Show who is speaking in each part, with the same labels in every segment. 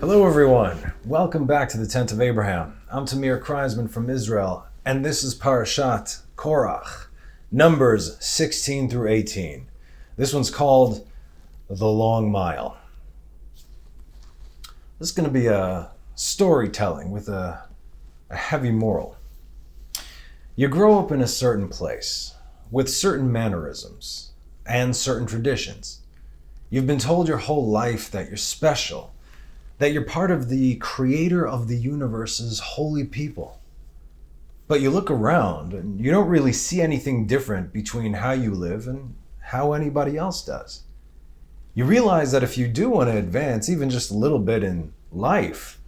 Speaker 1: Hello everyone, welcome back to the Tent of Abraham. I'm Tamir Kreisman from Israel, and this is Parashat Korach, Numbers 16 through 18. This one's called The Long Mile. This is going to be a storytelling with a heavy moral. You grow up in a certain place, with certain mannerisms and certain traditions. You've been told your whole life that you're special, that you're part of the creator of the universe's holy people. But you look around and you don't really see anything different between how you live and how anybody else does. You realize that if you do want to advance even just a little bit in life,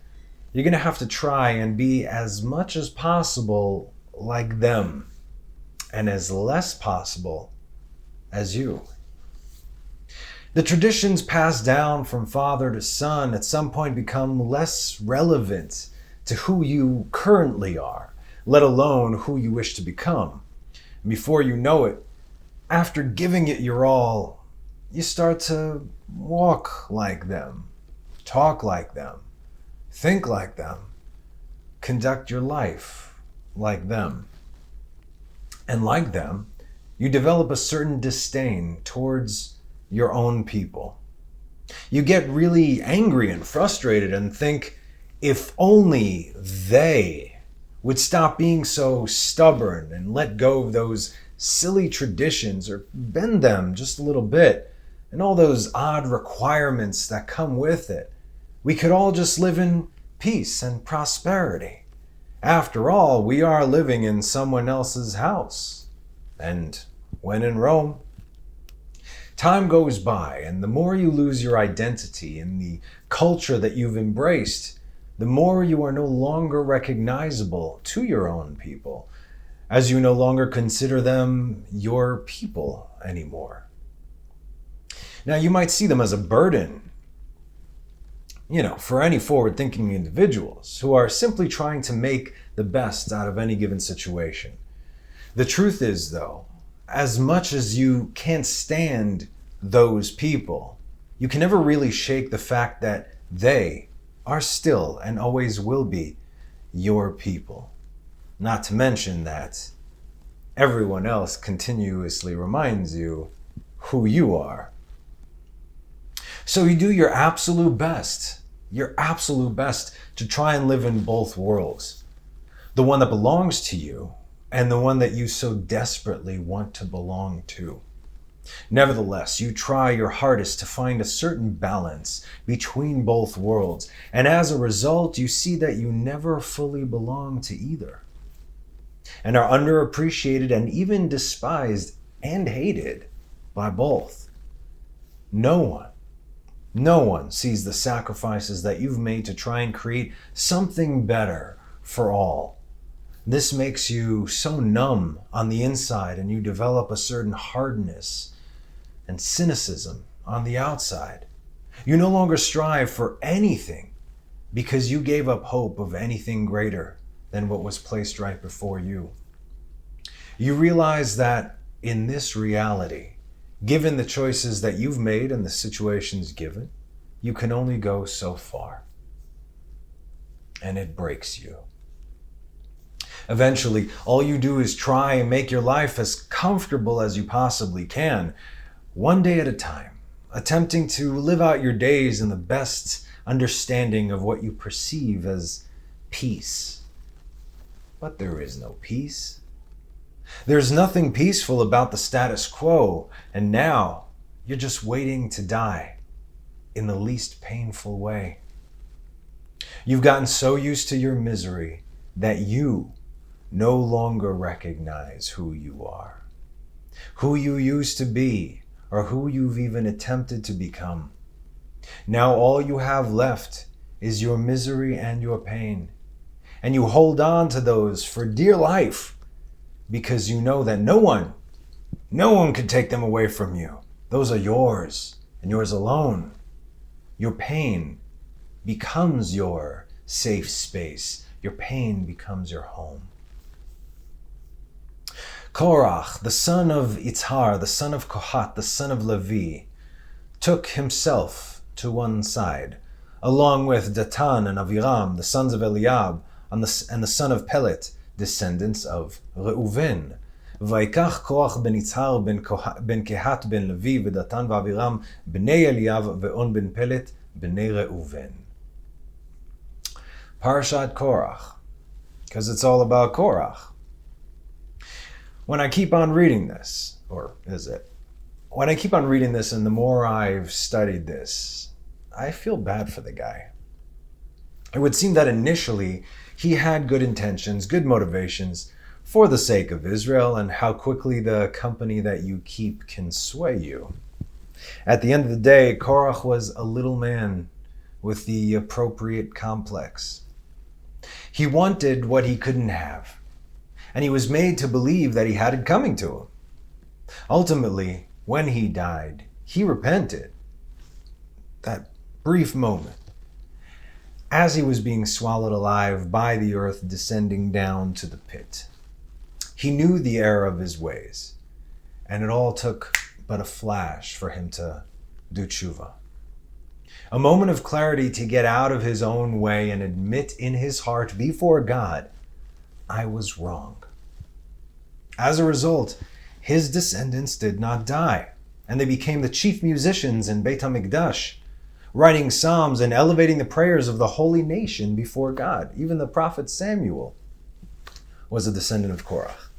Speaker 1: you're going to have to try and be as much as possible like them and as less possible as you. The traditions passed down from father to son at some point become less relevant to who you currently are, let alone who you wish to become. And before you know it, after giving it your all, you start to walk like them, talk like them, think like them, conduct your life like them. And like them, you develop a certain disdain towards your own people. You get really angry and frustrated and think, if only they would stop being so stubborn and let go of those silly traditions or bend them just a little bit and all those odd requirements that come with it, we could all just live in peace and prosperity. After all, we are living in someone else's house. And when in Rome, time goes by, and the more you lose your identity in the culture that you've embraced, the more you are no longer recognizable to your own people, as you no longer consider them your people anymore. Now, you might see them as a burden, for any forward-thinking individuals who are simply trying to make the best out of any given situation. The truth is, though, as much as you can't stand those people, you can never really shake the fact that they are still and always will be your people. Not to mention that everyone else continuously reminds you who you are. So you do your absolute best to try and live in both worlds. The one that belongs to you and the one that you so desperately want to belong to. Nevertheless, you try your hardest to find a certain balance between both worlds, and as a result, you see that you never fully belong to either, and are underappreciated and even despised and hated by both. No one sees the sacrifices that you've made to try and create something better for all. This makes you so numb on the inside, and you develop a certain hardness and cynicism on the outside. You no longer strive for anything because you gave up hope of anything greater than what was placed right before you. You realize that in this reality, given the choices that you've made and the situations given, you can only go so far. And it breaks you. Eventually, all you do is try and make your life as comfortable as you possibly can, one day at a time, attempting to live out your days in the best understanding of what you perceive as peace. But there is no peace. There's nothing peaceful about the status quo, and now you're just waiting to die in the least painful way. You've gotten so used to your misery that you no longer recognize who you are, who you used to be, or who you've even attempted to become. Now all you have left is your misery and your pain, and you hold on to those for dear life because you know that no one could take them away from you. Those are yours and yours alone. Your pain becomes your safe space. Your pain becomes your home. Korach, the son of Itzhar, the son of Kohat, the son of Levi, took himself to one side, along with Datan and Aviram, the sons of Eliab, and the son of Pelet, descendants of Reuven. Vaikach Korach ben Itzhar ben Kehat ben Levi, Datan v'Aviram, bnei Eliab ve'on ben Pelet, bnei Reuven. Parashat Korach, because it's all about Korach. When I keep on reading this, or is it? When I keep on reading this and the more I've studied this, I feel bad for the guy. It would seem that initially he had good intentions, good motivations for the sake of Israel and how quickly the company that you keep can sway you. At the end of the day, Korach was a little man with the appropriate complex. He wanted what he couldn't have, and he was made to believe that he had it coming to him. Ultimately, when he died, he repented. That brief moment, as he was being swallowed alive by the earth descending down to the pit. He knew the error of his ways, and it all took but a flash for him to do tshuva. A moment of clarity to get out of his own way and admit in his heart before God, I was wrong. As a result, his descendants did not die, and they became the chief musicians in Beit HaMikdash, writing psalms and elevating the prayers of the holy nation before God. Even the prophet Samuel was a descendant of Korach.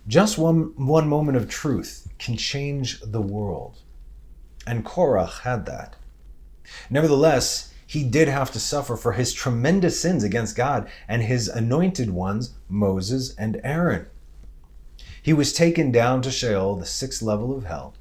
Speaker 1: Just one moment of truth can change the world, and Korach had that. Nevertheless, he did have to suffer for his tremendous sins against God and his anointed ones, Moses and Aaron. He was taken down to Sheol, the 6th level of hell,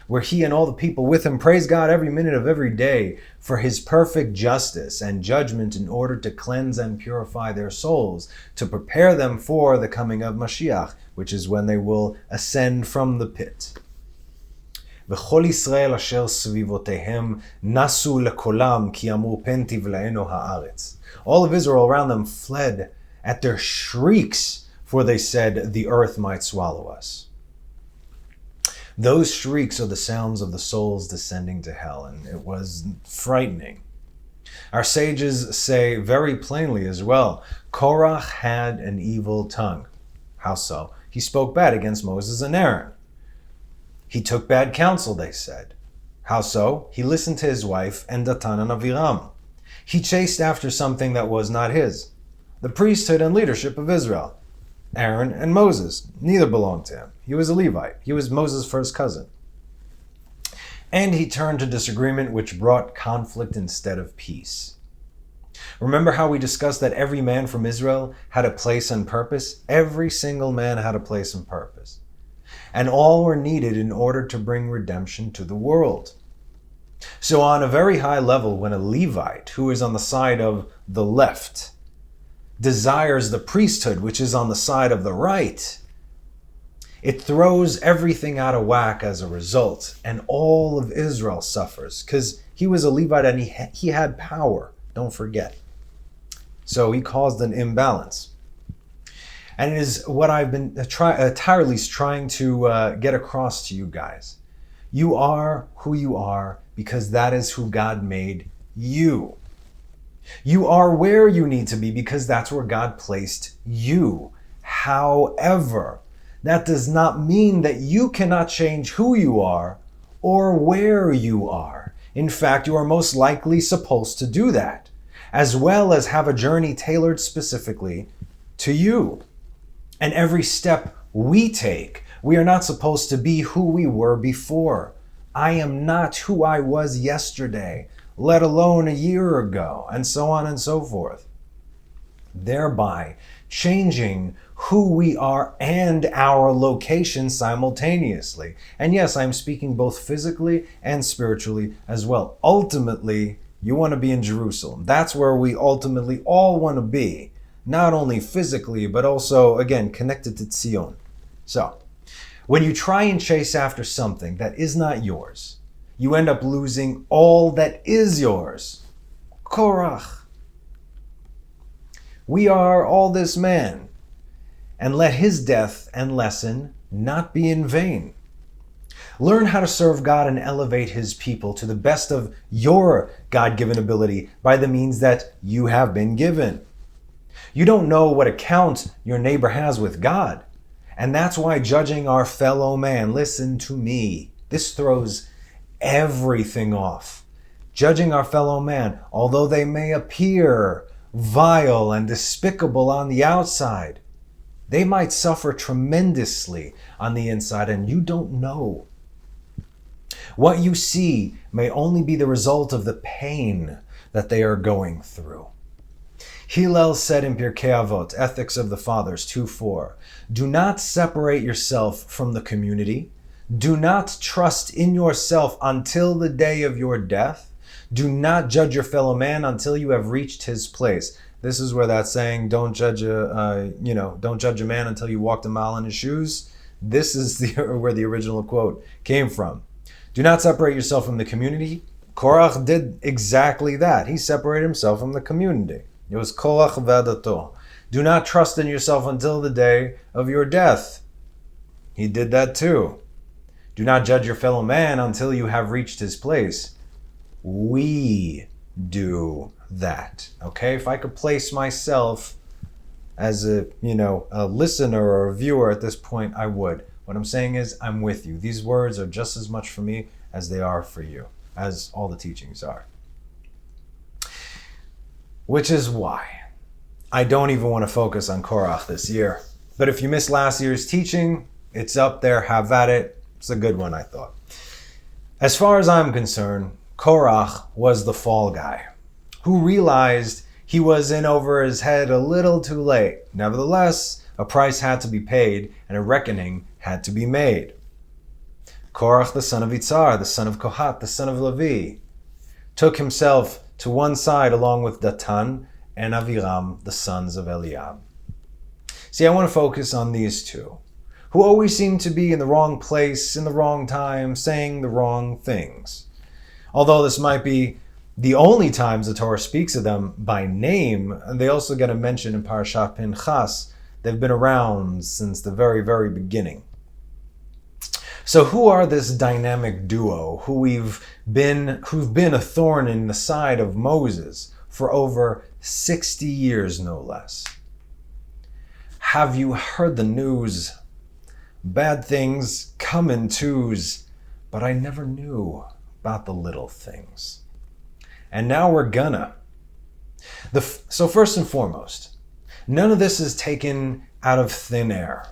Speaker 1: where he and all the people with him praise God every minute of every day for his perfect justice and judgment in order to cleanse and purify their souls, to prepare them for the coming of Mashiach, which is when they will ascend from the pit. וכל ישראל אשר סביבותיהם נסו לקולם כי אמרו פן תבלענו הארץ. All of Israel around them fled at their shrieks, for they said, the earth might swallow us. Those shrieks are the sounds of the souls descending to hell, and it was frightening. Our sages say very plainly as well, Korach had an evil tongue. How so? He spoke bad against Moses and Aaron. He took bad counsel, they said. How so? He listened to his wife and Datan and Aviram. He chased after something that was not his. The priesthood and leadership of Israel. Aaron and Moses, neither belonged to him. He was a Levite. He was Moses' first cousin. And he turned to disagreement, which brought conflict instead of peace. Remember how we discussed that every man from Israel had a place and purpose? Every single man had a place and purpose. And all were needed in order to bring redemption to the world. So on a very high level, when a Levite, who is on the side of the left, desires the priesthood, which is on the side of the right, it throws everything out of whack as a result, and all of Israel suffers, because he was a Levite and he had power, don't forget. So he caused an imbalance. And it is what I've been tirelessly trying to get across to you guys. You are who you are because that is who God made you. You are where you need to be because that's where God placed you. However, that does not mean that you cannot change who you are or where you are. In fact, you are most likely supposed to do that, as well as have a journey tailored specifically to you. And every step we take, we are not supposed to be who we were before. I am not who I was yesterday, let alone a year ago, and so on and so forth. Thereby changing who we are and our location simultaneously. And yes, I'm speaking both physically and spiritually as well. Ultimately, you want to be in Jerusalem. That's where we ultimately all want to be. Not only physically, but also, again, connected to Zion. So, when you try and chase after something that is not yours, you end up losing all that is yours. Korach. We are all this man, and let his death and lesson not be in vain. Learn how to serve God and elevate his people to the best of your God-given ability by the means that you have been given. You don't know what account your neighbor has with God, and that's why judging our fellow man, listen to me, this throws everything off. Judging our fellow man, although they may appear vile and despicable on the outside, they might suffer tremendously on the inside, and you don't know. What you see may only be the result of the pain that they are going through. Hillel said in Pirkei Avot, Ethics of the Fathers 2:4, do not separate yourself from the community. Do not trust in yourself until the day of your death. Do not judge your fellow man until you have reached his place. This is where that saying, don't judge a man until you walked a mile in his shoes. This is where the original quote came from. Do not separate yourself from the community. Korach did exactly that. He separated himself from the community. It was Korach v'adato. Do not trust in yourself until the day of your death. He did that too. Do not judge your fellow man until you have reached his place. We do that. Okay? If I could place myself as a listener or a viewer at this point, I would. What I'm saying is, I'm with you. These words are just as much for me as they are for you, as all the teachings are. Which is why I don't even want to focus on Korach this year. But if you missed last year's teaching, it's up there. Have at it. It's a good one, I thought. As far as I'm concerned, Korach was the fall guy who realized he was in over his head a little too late. Nevertheless, a price had to be paid and a reckoning had to be made. Korach, the son of Itzar, the son of Kohat, the son of Levi, took himself to one side along with Datan and Aviram, the sons of Eliab. See, I want to focus on these two, who always seem to be in the wrong place, in the wrong time, saying the wrong things. Although this might be the only times the Torah speaks of them by name, they also get a mention in Parashat Pinchas. They've been around since the very, very beginning. So who are this dynamic duo who've been a thorn in the side of Moses for over 60 years, no less? Have you heard the news? Bad things come in twos, but I never knew about the little things. And now we're gonna. So first and foremost, none of this is taken out of thin air,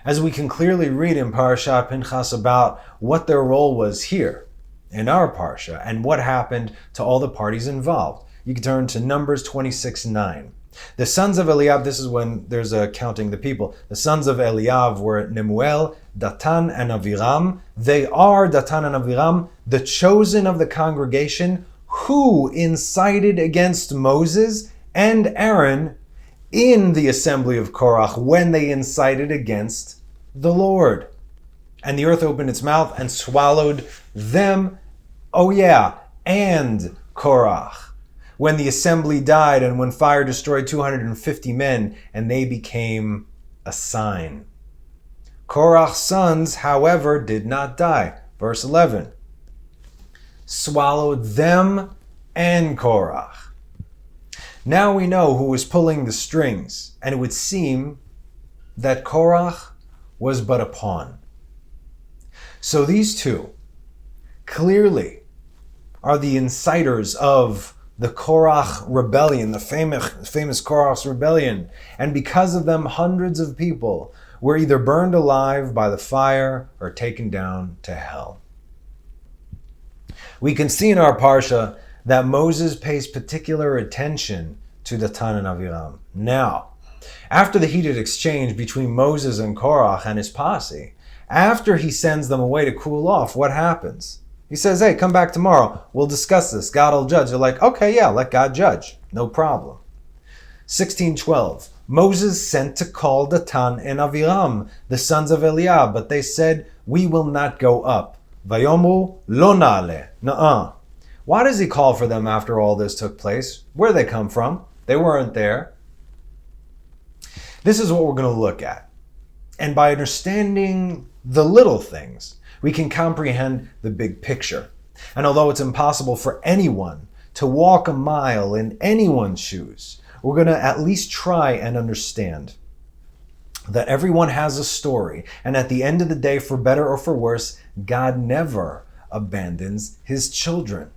Speaker 1: as we can clearly read in Parashat Pinchas about what their role was here in our Parsha and what happened to all the parties involved. You can turn to Numbers 26:9. The sons of Eliab, this is when there's a counting the people. The sons of Eliab were Nemuel, Datan, and Aviram. They are, Datan and Aviram, the chosen of the congregation who incited against Moses and Aaron in the assembly of Korach when they incited against the Lord. And the earth opened its mouth and swallowed them, and Korach, when the assembly died and when fire destroyed 250 men, and they became a sign. Korach's sons, however, did not die. Verse 11. Swallowed them and Korach. Now we know who was pulling the strings, and it would seem that Korach was but a pawn. So these two clearly are the inciters of the Korach rebellion, the famous Korach's rebellion. And because of them, hundreds of people were either burned alive by the fire or taken down to hell. We can see in our Parsha that Moses pays particular attention to Datan and Aviram. Now, after the heated exchange between Moses and Korach and his posse, after he sends them away to cool off, what happens? He says, hey, come back tomorrow. We'll discuss this. God will judge. They're like, okay, yeah, let God judge. No problem. 16:12. Moses sent to call Datan and Aviram, the sons of Eliab, but they said, we will not go up. Vayomru lo na'ale. Nuh-uh. Why does he call for them after all this took place? Where they come from? They weren't there. This is what we're going to look at. And by understanding the little things, we can comprehend the big picture. And although it's impossible for anyone to walk a mile in anyone's shoes, we're going to at least try and understand that everyone has a story. And at the end of the day, for better or for worse, God never abandons his children.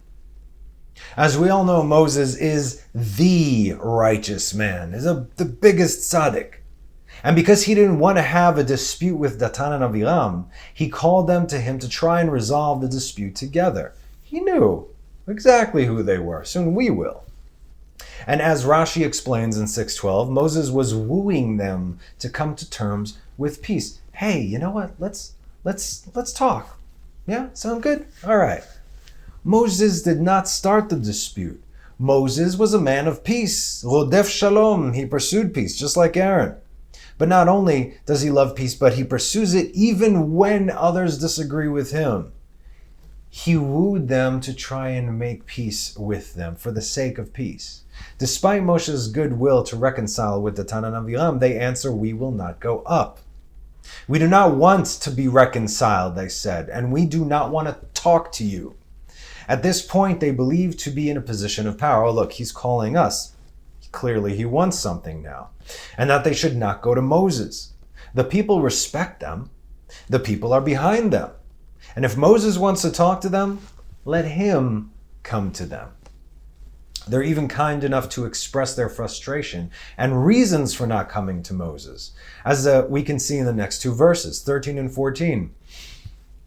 Speaker 1: As we all know, Moses is the righteous man, is the biggest tzaddik. And because he didn't want to have a dispute with Datan and Aviram, he called them to him to try and resolve the dispute together. He knew exactly who they were. Soon we will. And as Rashi explains in 6:12, Moses was wooing them to come to terms with peace. Hey, you know what? Let's talk. Yeah, sound good? All right. Moses did not start the dispute. Moses was a man of peace. Rodef shalom. He pursued peace, just like Aaron. But not only does he love peace, but he pursues it even when others disagree with him. He wooed them to try and make peace with them for the sake of peace. Despite Moshe's goodwill to reconcile with Datan and Aviram, they answer, "We will not go up." We do not want to be reconciled, they said, and we do not want to talk to you. At this point, they believe to be in a position of power. Oh, look, he's calling us. Clearly, he wants something now. And that they should not go to Moses. The people respect them. The people are behind them. And if Moses wants to talk to them, let him come to them. They're even kind enough to express their frustration and reasons for not coming to Moses, as we can see in the next two verses, 13 and 14.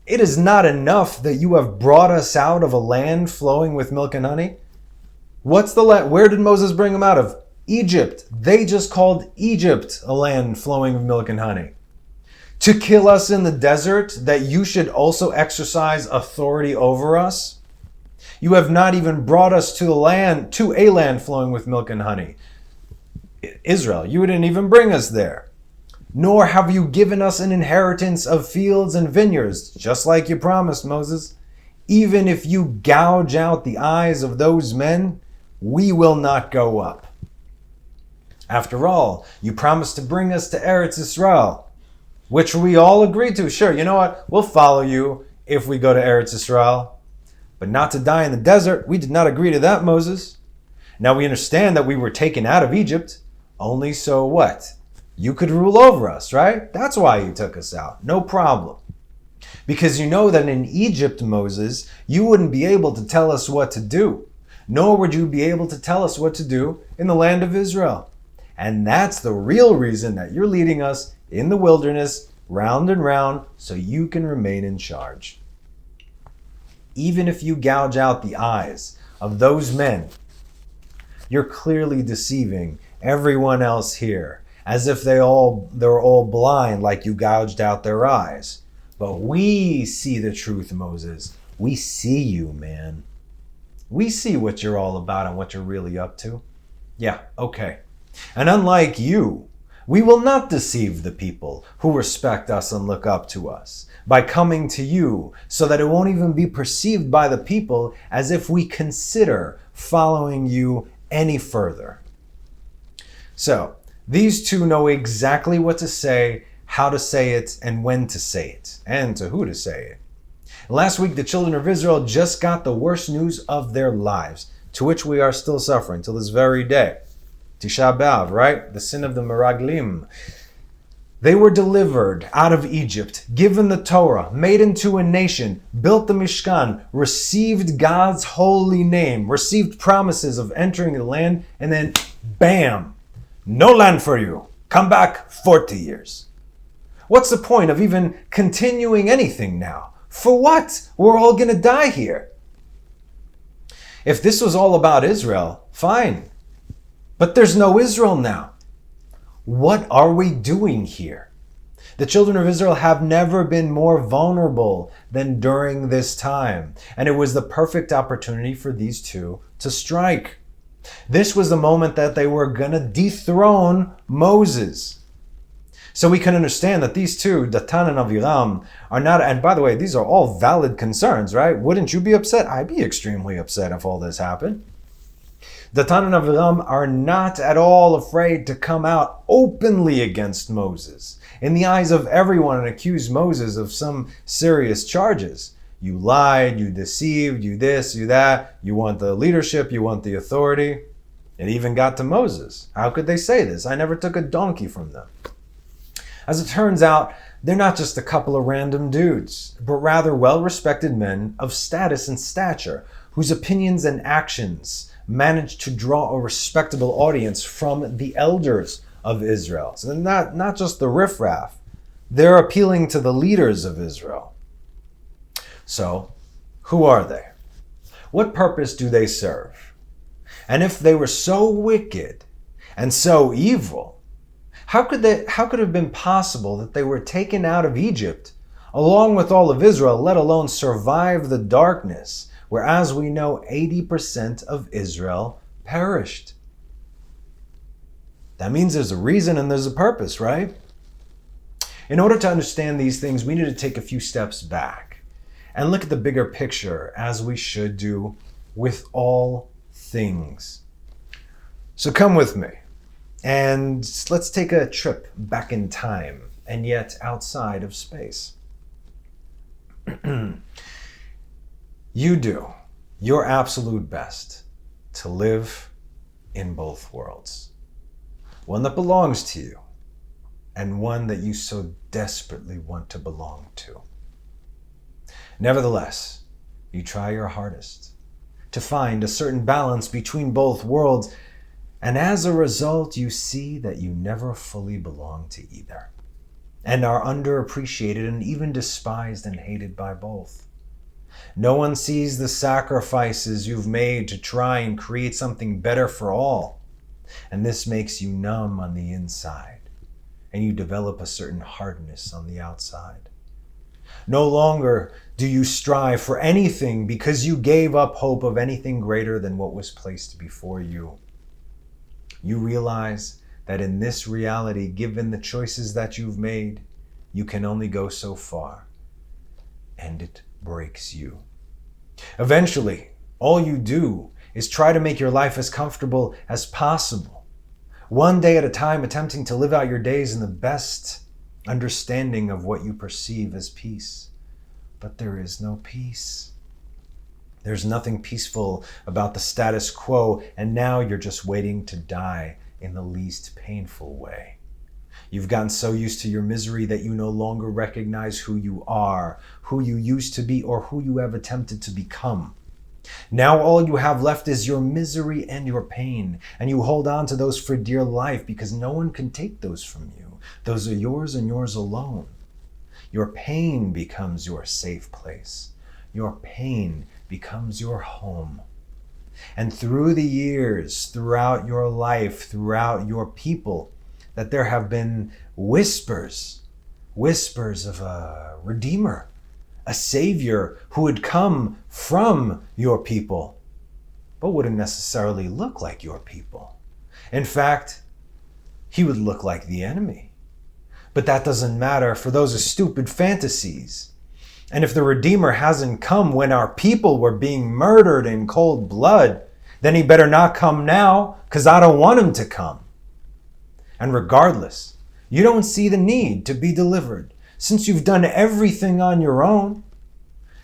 Speaker 1: It is not enough that you have brought us out of a land flowing with milk and honey. What's the land? Where did Moses bring them out of? Egypt. They just called Egypt a land flowing with milk and honey. To kill us in the desert, that you should also exercise authority over us? You have not even brought us to a land flowing with milk and honey. Israel, you didn't even bring us there. Nor have you given us an inheritance of fields and vineyards, just like you promised, Moses. Even if you gouge out the eyes of those men, we will not go up. After all, you promised to bring us to Eretz Israel, which we all agreed to. Sure, you know what? We'll follow you if we go to Eretz Israel. But not to die in the desert. We did not agree to that, Moses. Now we understand that we were taken out of Egypt, only so what? You could rule over us, right? That's why you took us out. No problem. Because you know that in Egypt, Moses, you wouldn't be able to tell us what to do, nor would you be able to tell us what to do in the land of Israel. And that's the real reason that you're leading us in the wilderness, round and round, so you can remain in charge. Even if you gouge out the eyes of those men, you're clearly deceiving everyone else here, as if they're all blind, like you gouged out their eyes. But we see the truth, Moses. We see you, man. We see what you're all about and what you're really up to. Yeah, okay. And unlike you, we will not deceive the people who respect us and look up to us by coming to you, so that it won't even be perceived by the people as if we consider following you any further. So, these two know exactly what to say, how to say it, and when to say it, and to who to say it. Last week, the children of Israel just got the worst news of their lives, to which we are still suffering till this very day. Tisha B'Av, right? The sin of the Meraglim. They were delivered out of Egypt, given the Torah, made into a nation, built the Mishkan, received God's holy name, received promises of entering the land, and then, bam, no land for you. Come back 40 years. What's the point of even continuing anything now? For what? We're all going to die here. If this was all about Israel, fine. But there's no Israel now. What are we doing here? The children of Israel have never been more vulnerable than during this time. And it was the perfect opportunity for these two to strike. This was the moment that they were going to dethrone Moses. So we can understand that these two, Datan and Aviram, are not, and by the way, these are all valid concerns, right? Wouldn't you be upset? I'd be extremely upset if all this happened. Datan and Aviram are not at all afraid to come out openly against Moses in the eyes of everyone and accuse Moses of some serious charges. You lied, you deceived, you this, you that, you want the leadership, you want the authority. It even got to Moses. How could they say this? I never took a donkey from them. As it turns out, they're not just a couple of random dudes, but rather well-respected men of status and stature, whose opinions and actions managed to draw a respectable audience from the elders of Israel. So they're not just the riffraff, they're appealing to the leaders of Israel. So, who are they? What purpose do they serve? And if they were so wicked and so evil, how could it have been possible that they were taken out of Egypt along with all of Israel, let alone survive the darkness, where, as we know, 80% of Israel perished? That means there's a reason and there's a purpose, right? In order to understand these things, we need to take a few steps back and look at the bigger picture, as we should do with all things. So come with me, and let's take a trip back in time, and yet outside of space. You do your absolute best to live in both worlds. One that belongs to you, and one that you so desperately want to belong to. Nevertheless, you try your hardest to find a certain balance between both worlds, and as a result, you see that you never fully belong to either, and are underappreciated and even despised and hated by both. No one sees the sacrifices you've made to try and create something better for all, and this makes you numb on the inside, and you develop a certain hardness on the outside. No longer do you strive for anything because you gave up hope of anything greater than what was placed before you. You realize that in this reality, given the choices that you've made, you can only go so far, and it breaks you. Eventually, all you do is try to make your life as comfortable as possible, one day at a time, attempting to live out your days in the best understanding of what you perceive as peace. But there is no peace. There's nothing peaceful about the status quo, and now you're just waiting to die in the least painful way. You've gotten so used to your misery that you no longer recognize who you are, who you used to be, or who you have attempted to become. Now all you have left is your misery and your pain, and you hold on to those for dear life because no one can take those from you. Those are yours and yours alone. Your pain becomes your safe place. Your pain becomes your home. And through the years, throughout your life, throughout your people, that there have been whispers of a Redeemer, a Savior who would come from your people, but wouldn't necessarily look like your people. In fact, he would look like the enemy. But that doesn't matter, for those are stupid fantasies. And if the Redeemer hasn't come when our people were being murdered in cold blood, then he better not come now, because I don't want him to come. And regardless, you don't see the need to be delivered, since you've done everything on your own.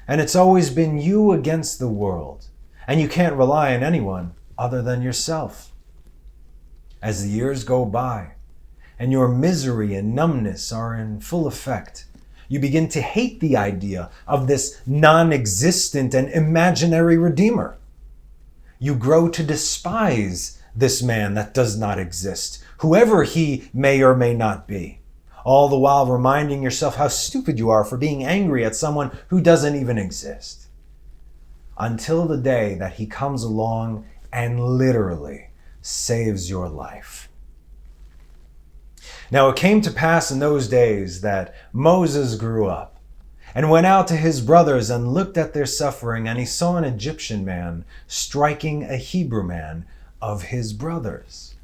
Speaker 1: And it's always been you against the world, and you can't rely on anyone other than yourself. As the years go by, and your misery and numbness are in full effect, you begin to hate the idea of this non-existent and imaginary Redeemer. You grow to despise this man that does not exist, whoever he may or may not be, all the while reminding yourself how stupid you are for being angry at someone who doesn't even exist. Until the day that he comes along and literally saves your life. Now it came to pass in those days that Moses grew up and went out to his brothers and looked at their suffering, and he saw an Egyptian man striking a Hebrew man of his brothers.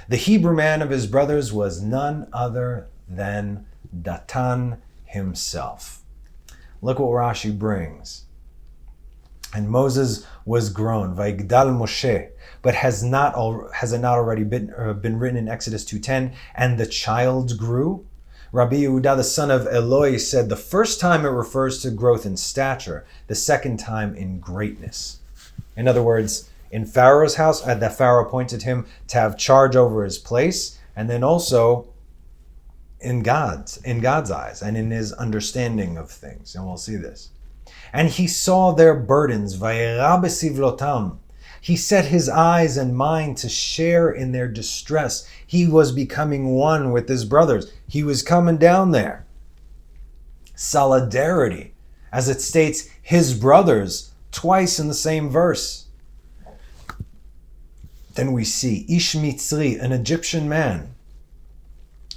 Speaker 1: The Hebrew man of his brothers was none other than Datan himself. Look what Rashi brings. And Moses was grown, Vaigdal Moshe, but has it not already been written in Exodus 2:10? And the child grew. Rabbi Yehuda, the son of Eloi, said the first time it refers to growth in stature, the second time in greatness. In other words, in Pharaoh's house, that Pharaoh appointed him to have charge over his place, and then also in God's eyes and in his understanding of things. And we'll see this. And he saw their burdens, vayera besivlotam. He set his eyes and mind to share in their distress. He was becoming one with his brothers. He was coming down there. Solidarity, as it states, his brothers, twice in the same verse. Then we see Ish Mitzri, an Egyptian man.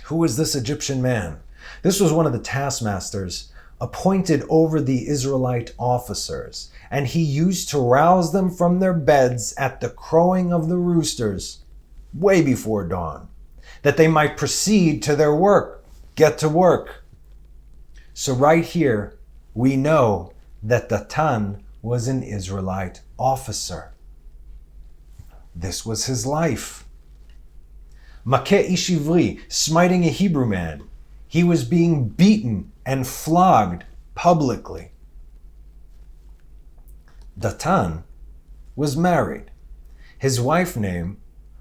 Speaker 1: Who was this Egyptian man? This was one of the taskmasters appointed over the Israelite officers, and he used to rouse them from their beds at the crowing of the roosters, way before dawn, that they might proceed to their work, get to work. So right here, we know that Datan was an Israelite officer. This was his life. Makeh ish ivri, smiting a Hebrew man. He was being beaten and flogged publicly. Datan was married. His wife's name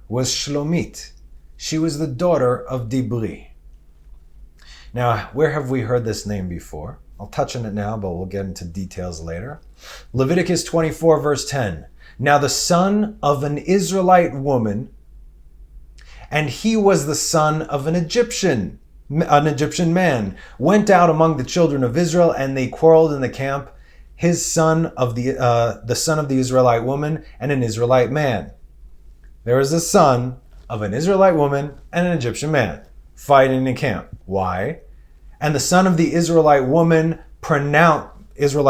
Speaker 1: was Shlomit. She was the daughter of Dibri. Now, where have we heard this name before? I'll touch on it now, but we'll get into details later. Leviticus 24, verse 10. Now the son of an Israelite woman, and he was the son of an Egyptian man, went out among the children of Israel, and they quarreled in the camp, his son of the son of the Israelite woman and an Israelite man. There is a son of an Israelite woman and an Egyptian man fighting in the camp. Why? And the son of the Israelite woman pronounced Egyptian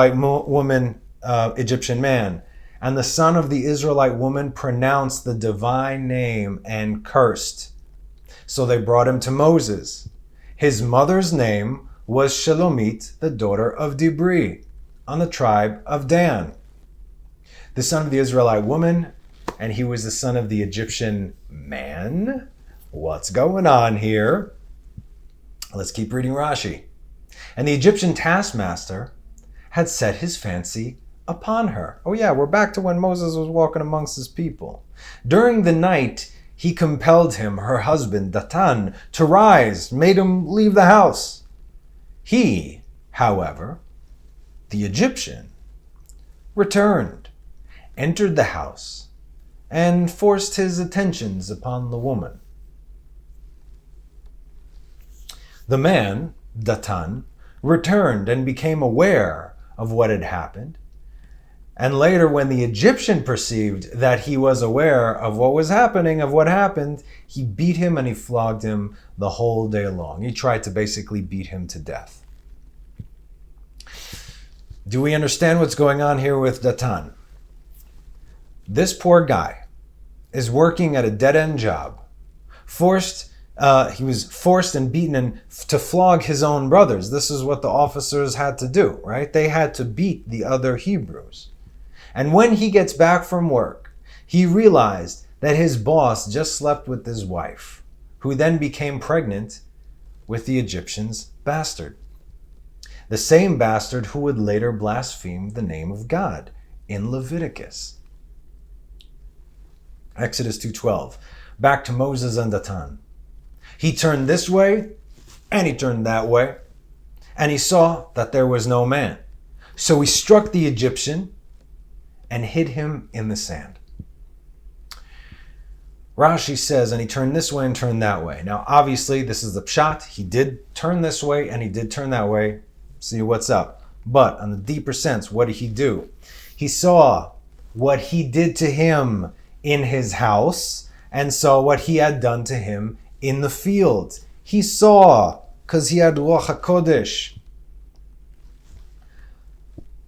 Speaker 1: man. And the son of the Israelite woman pronounced the divine name and cursed. So they brought him to Moses. His mother's name was Shelomit, the daughter of Dibri, on the tribe of Dan. The son of the Israelite woman, and he was the son of the Egyptian man. What's going on here? Let's keep reading Rashi. And the Egyptian taskmaster had set his fancy upon her. Oh yeah, we're back to when Moses was walking amongst his people. During the night, he compelled him, her husband, Datan, to rise, made him leave the house. He, however, the Egyptian, returned, entered the house, and forced his attentions upon the woman. The man, Datan, returned and became aware of what had happened. And later, when the Egyptian perceived that he was aware of what was happening, of what happened, he beat him and he flogged him the whole day long. He tried to basically beat him to death. Do we understand what's going on here with Datan? This poor guy is working at a dead-end job. He was forced and beaten and to flog his own brothers. This is what the officers had to do, right? They had to beat the other Hebrews. And when he gets back from work, he realized that his boss just slept with his wife, who then became pregnant with the Egyptian's bastard. The same bastard who would later blaspheme the name of God in Leviticus. Exodus 2:12. Back to Moses and Datan. He turned this way and he turned that way, and he saw that there was no man. So he struck the Egyptian and hid him in the sand. Rashi says, and he turned this way and turned that way. Now, obviously, this is the pshat. He did turn this way and he did turn that way. See what's up. But on the deeper sense, what did he do? He saw what he did to him in his house and saw what he had done to him in the field. He saw, because he had Ruach HaKodesh.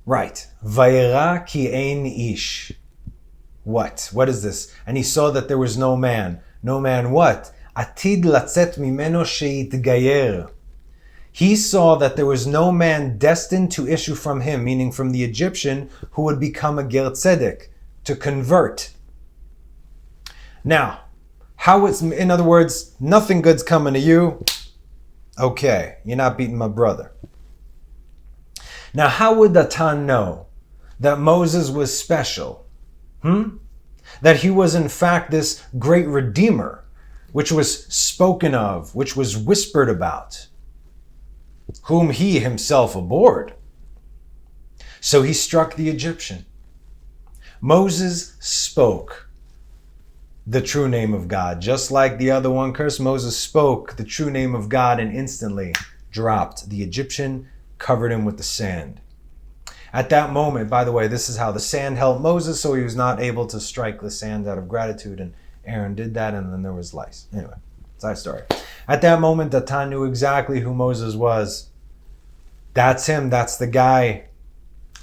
Speaker 1: Right. Vayera ki ein ish. What? What is this? And he saw that there was no man. No man what? Atid latzet mimeno sheitgayer. He saw that there was no man destined to issue from him, meaning from the Egyptian, who would become a ger tzedek, to convert. Now, in other words, nothing good's coming to you. Okay, you're not beating my brother. Now, how would Datan know that Moses was special? That he was in fact this great redeemer, which was spoken of, which was whispered about, whom he himself abhorred. So he struck the Egyptian. Moses spoke the true name of God. Just like the other one cursed, Moses spoke the true name of God and instantly dropped. The Egyptian covered him with the sand. At that moment, by the way, this is how the sand helped Moses, so he was not able to strike the sand out of gratitude, and Aaron did that, and then there was lice. Anyway, side story. At that moment, Datan knew exactly who Moses was. That's him. That's the guy.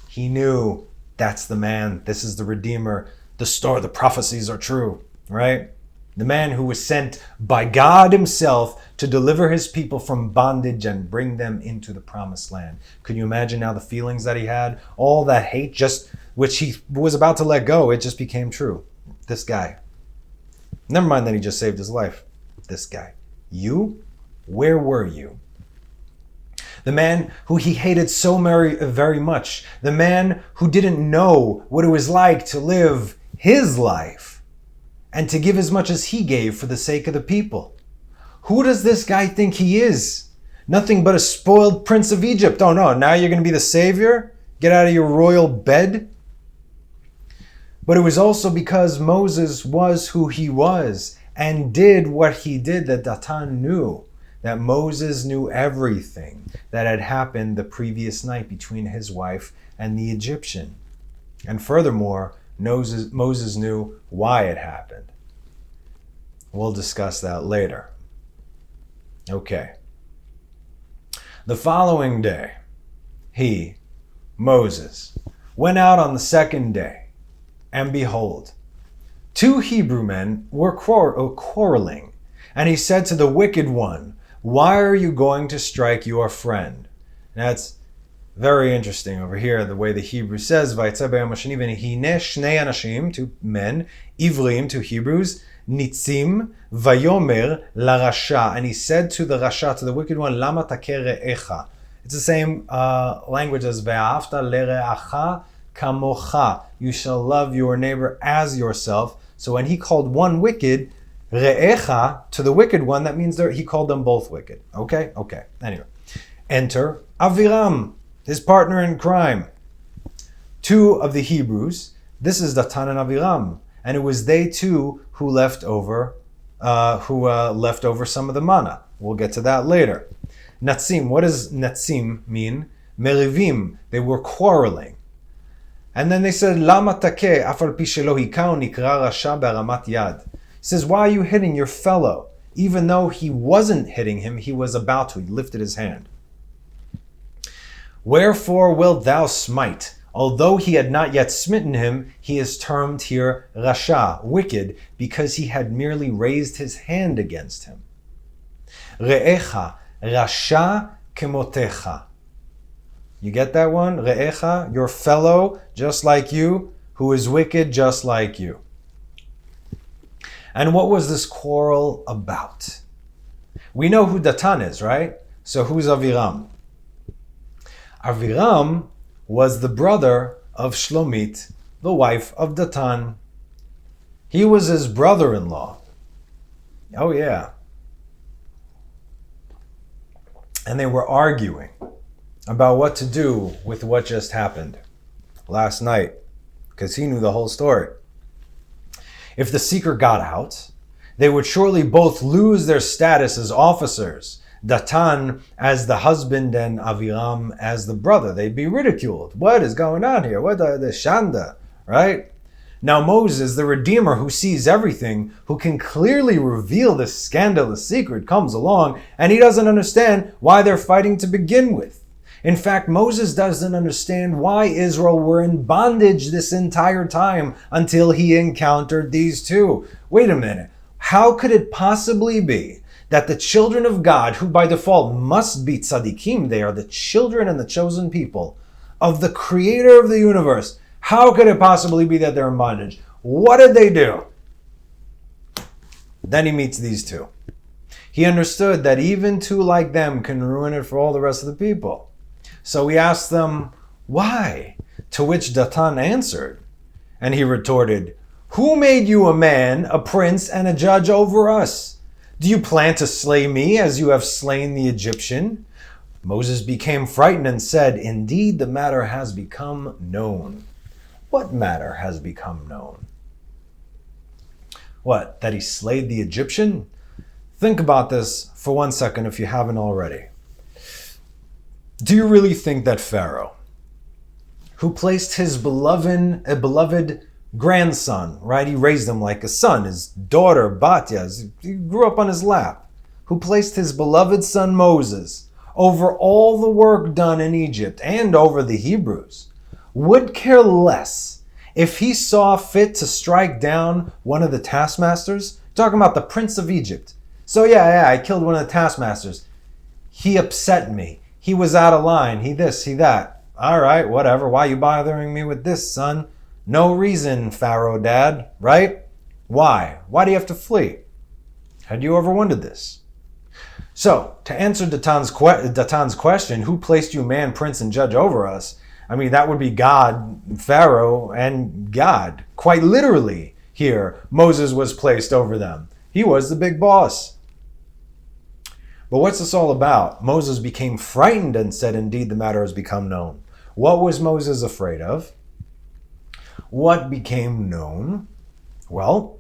Speaker 1: He knew that's the man. This is the Redeemer. The prophecies are true, right? The man who was sent by God himself to deliver his people from bondage and bring them into the promised land. Could you imagine now the feelings that he had? All that hate, which he was about to let go, it just became true. This guy. Never mind that he just saved his life. This guy. You? Where were you? The man who he hated so very much. The man who didn't know what it was like to live his life and to give as much as he gave for the sake of the people. Who does this guy think he is? Nothing but a spoiled prince of Egypt. Oh no, now you're going to be the savior? Get out of your royal bed? But it was also because Moses was who he was and did what he did that Datan knew. That Moses knew everything that had happened the previous night between his wife and the Egyptian. And furthermore, Moses knew why it happened. We'll discuss that later. Okay. The following day, Moses, went out on the second day, and behold, two Hebrew men were quarreling. And he said to the wicked one, "Why are you going to strike your friend?" That's very interesting over here, the way the Hebrew says, "Vayetze b'yom hasheni v'nehine shnei anashim," two men, Ivrim, two Hebrews, nitzim, vayomer larasha, and he said to the rasha, to the wicked one, "Lama takeh re'echa." It's the same language as ve'ahavta lere'acha kamocha. You shall love your neighbor as yourself. So when he called one wicked, re'echa, to the wicked one, that means he called them both wicked. Okay. Anyway, enter Aviram, his partner in crime. Two of the Hebrews. This is Datan and Aviram, and it was they two who left over some of the manna. We'll get to that later. Natzim. What does Natzim mean? Merivim. They were quarreling. And then they said, Lama takeh afal pi shelo hikau nikra rasha b'aramat yad. He says, why are you hitting your fellow? Even though he wasn't hitting him, he was about to. He lifted his hand. Wherefore wilt thou smite? Although he had not yet smitten him, he is termed here rasha, wicked, because he had merely raised his hand against him. Re'echa, rasha kemotecha. You get that one? Re'echa, your fellow, just like you, who is wicked, just like you. And what was this quarrel about? We know who Datan is, right? So who's Aviram? Aviram was the brother of Shlomit, the wife of Datan. He was his brother-in-law. Oh yeah. And they were arguing about what to do with what just happened last night, because he knew the whole story. If the secret got out, they would surely both lose their status as officers, Datan as the husband and Aviram as the brother. They'd be ridiculed. What is going on here? What the shanda, right? Now Moses, the Redeemer who sees everything, who can clearly reveal this scandalous secret, comes along, and he doesn't understand why they're fighting to begin with. In fact, Moses doesn't understand why Israel were in bondage this entire time until he encountered these two. Wait a minute. How could it possibly be that the children of God, who by default must be tzaddikim, they are the children and the chosen people of the creator of the universe, how could it possibly be that they're in bondage? What did they do? Then he meets these two. He understood that even two like them can ruin it for all the rest of the people. So he asked them, why? To which Datan answered, and he retorted, who made you a man, a prince, and a judge over us? Do you plan to slay me as you have slain the Egyptian? Moses became frightened and said, indeed, the matter has become known. What matter has become known? What, that he slayed the Egyptian? Think about this for 1 second if you haven't already. Do you really think that Pharaoh, who placed his beloved grandson, right? He raised him like a son, his daughter, Bout, he grew up on his lap, who placed his beloved son Moses over all the work done in Egypt and over the Hebrews, would care less if he saw fit to strike down one of the taskmasters? Talking about the prince of Egypt. So I killed one of the taskmasters. He upset me. He was out of line. He this, he that. All right, whatever. Why are you bothering me with this, son? No reason, Pharaoh Dad, right? Why? Why do you have to flee? Had you ever wondered this? So, to answer Datan's question, who placed you man, prince, and judge over us? I mean, that would be God, Pharaoh, and God. Quite literally here, Moses was placed over them. He was the big boss. But what's this all about? Moses became frightened and said, indeed, the matter has become known. What was Moses afraid of? What became known? Well,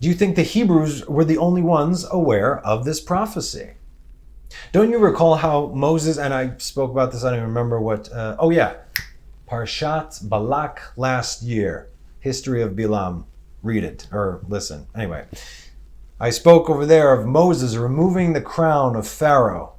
Speaker 1: do you think the Hebrews were the only ones aware of this prophecy? Don't you recall how Moses, and I spoke about this, I don't even remember what, Parashat Balak last year. History of Bilam. Read it, or listen. Anyway, I spoke over there of Moses removing the crown of Pharaoh.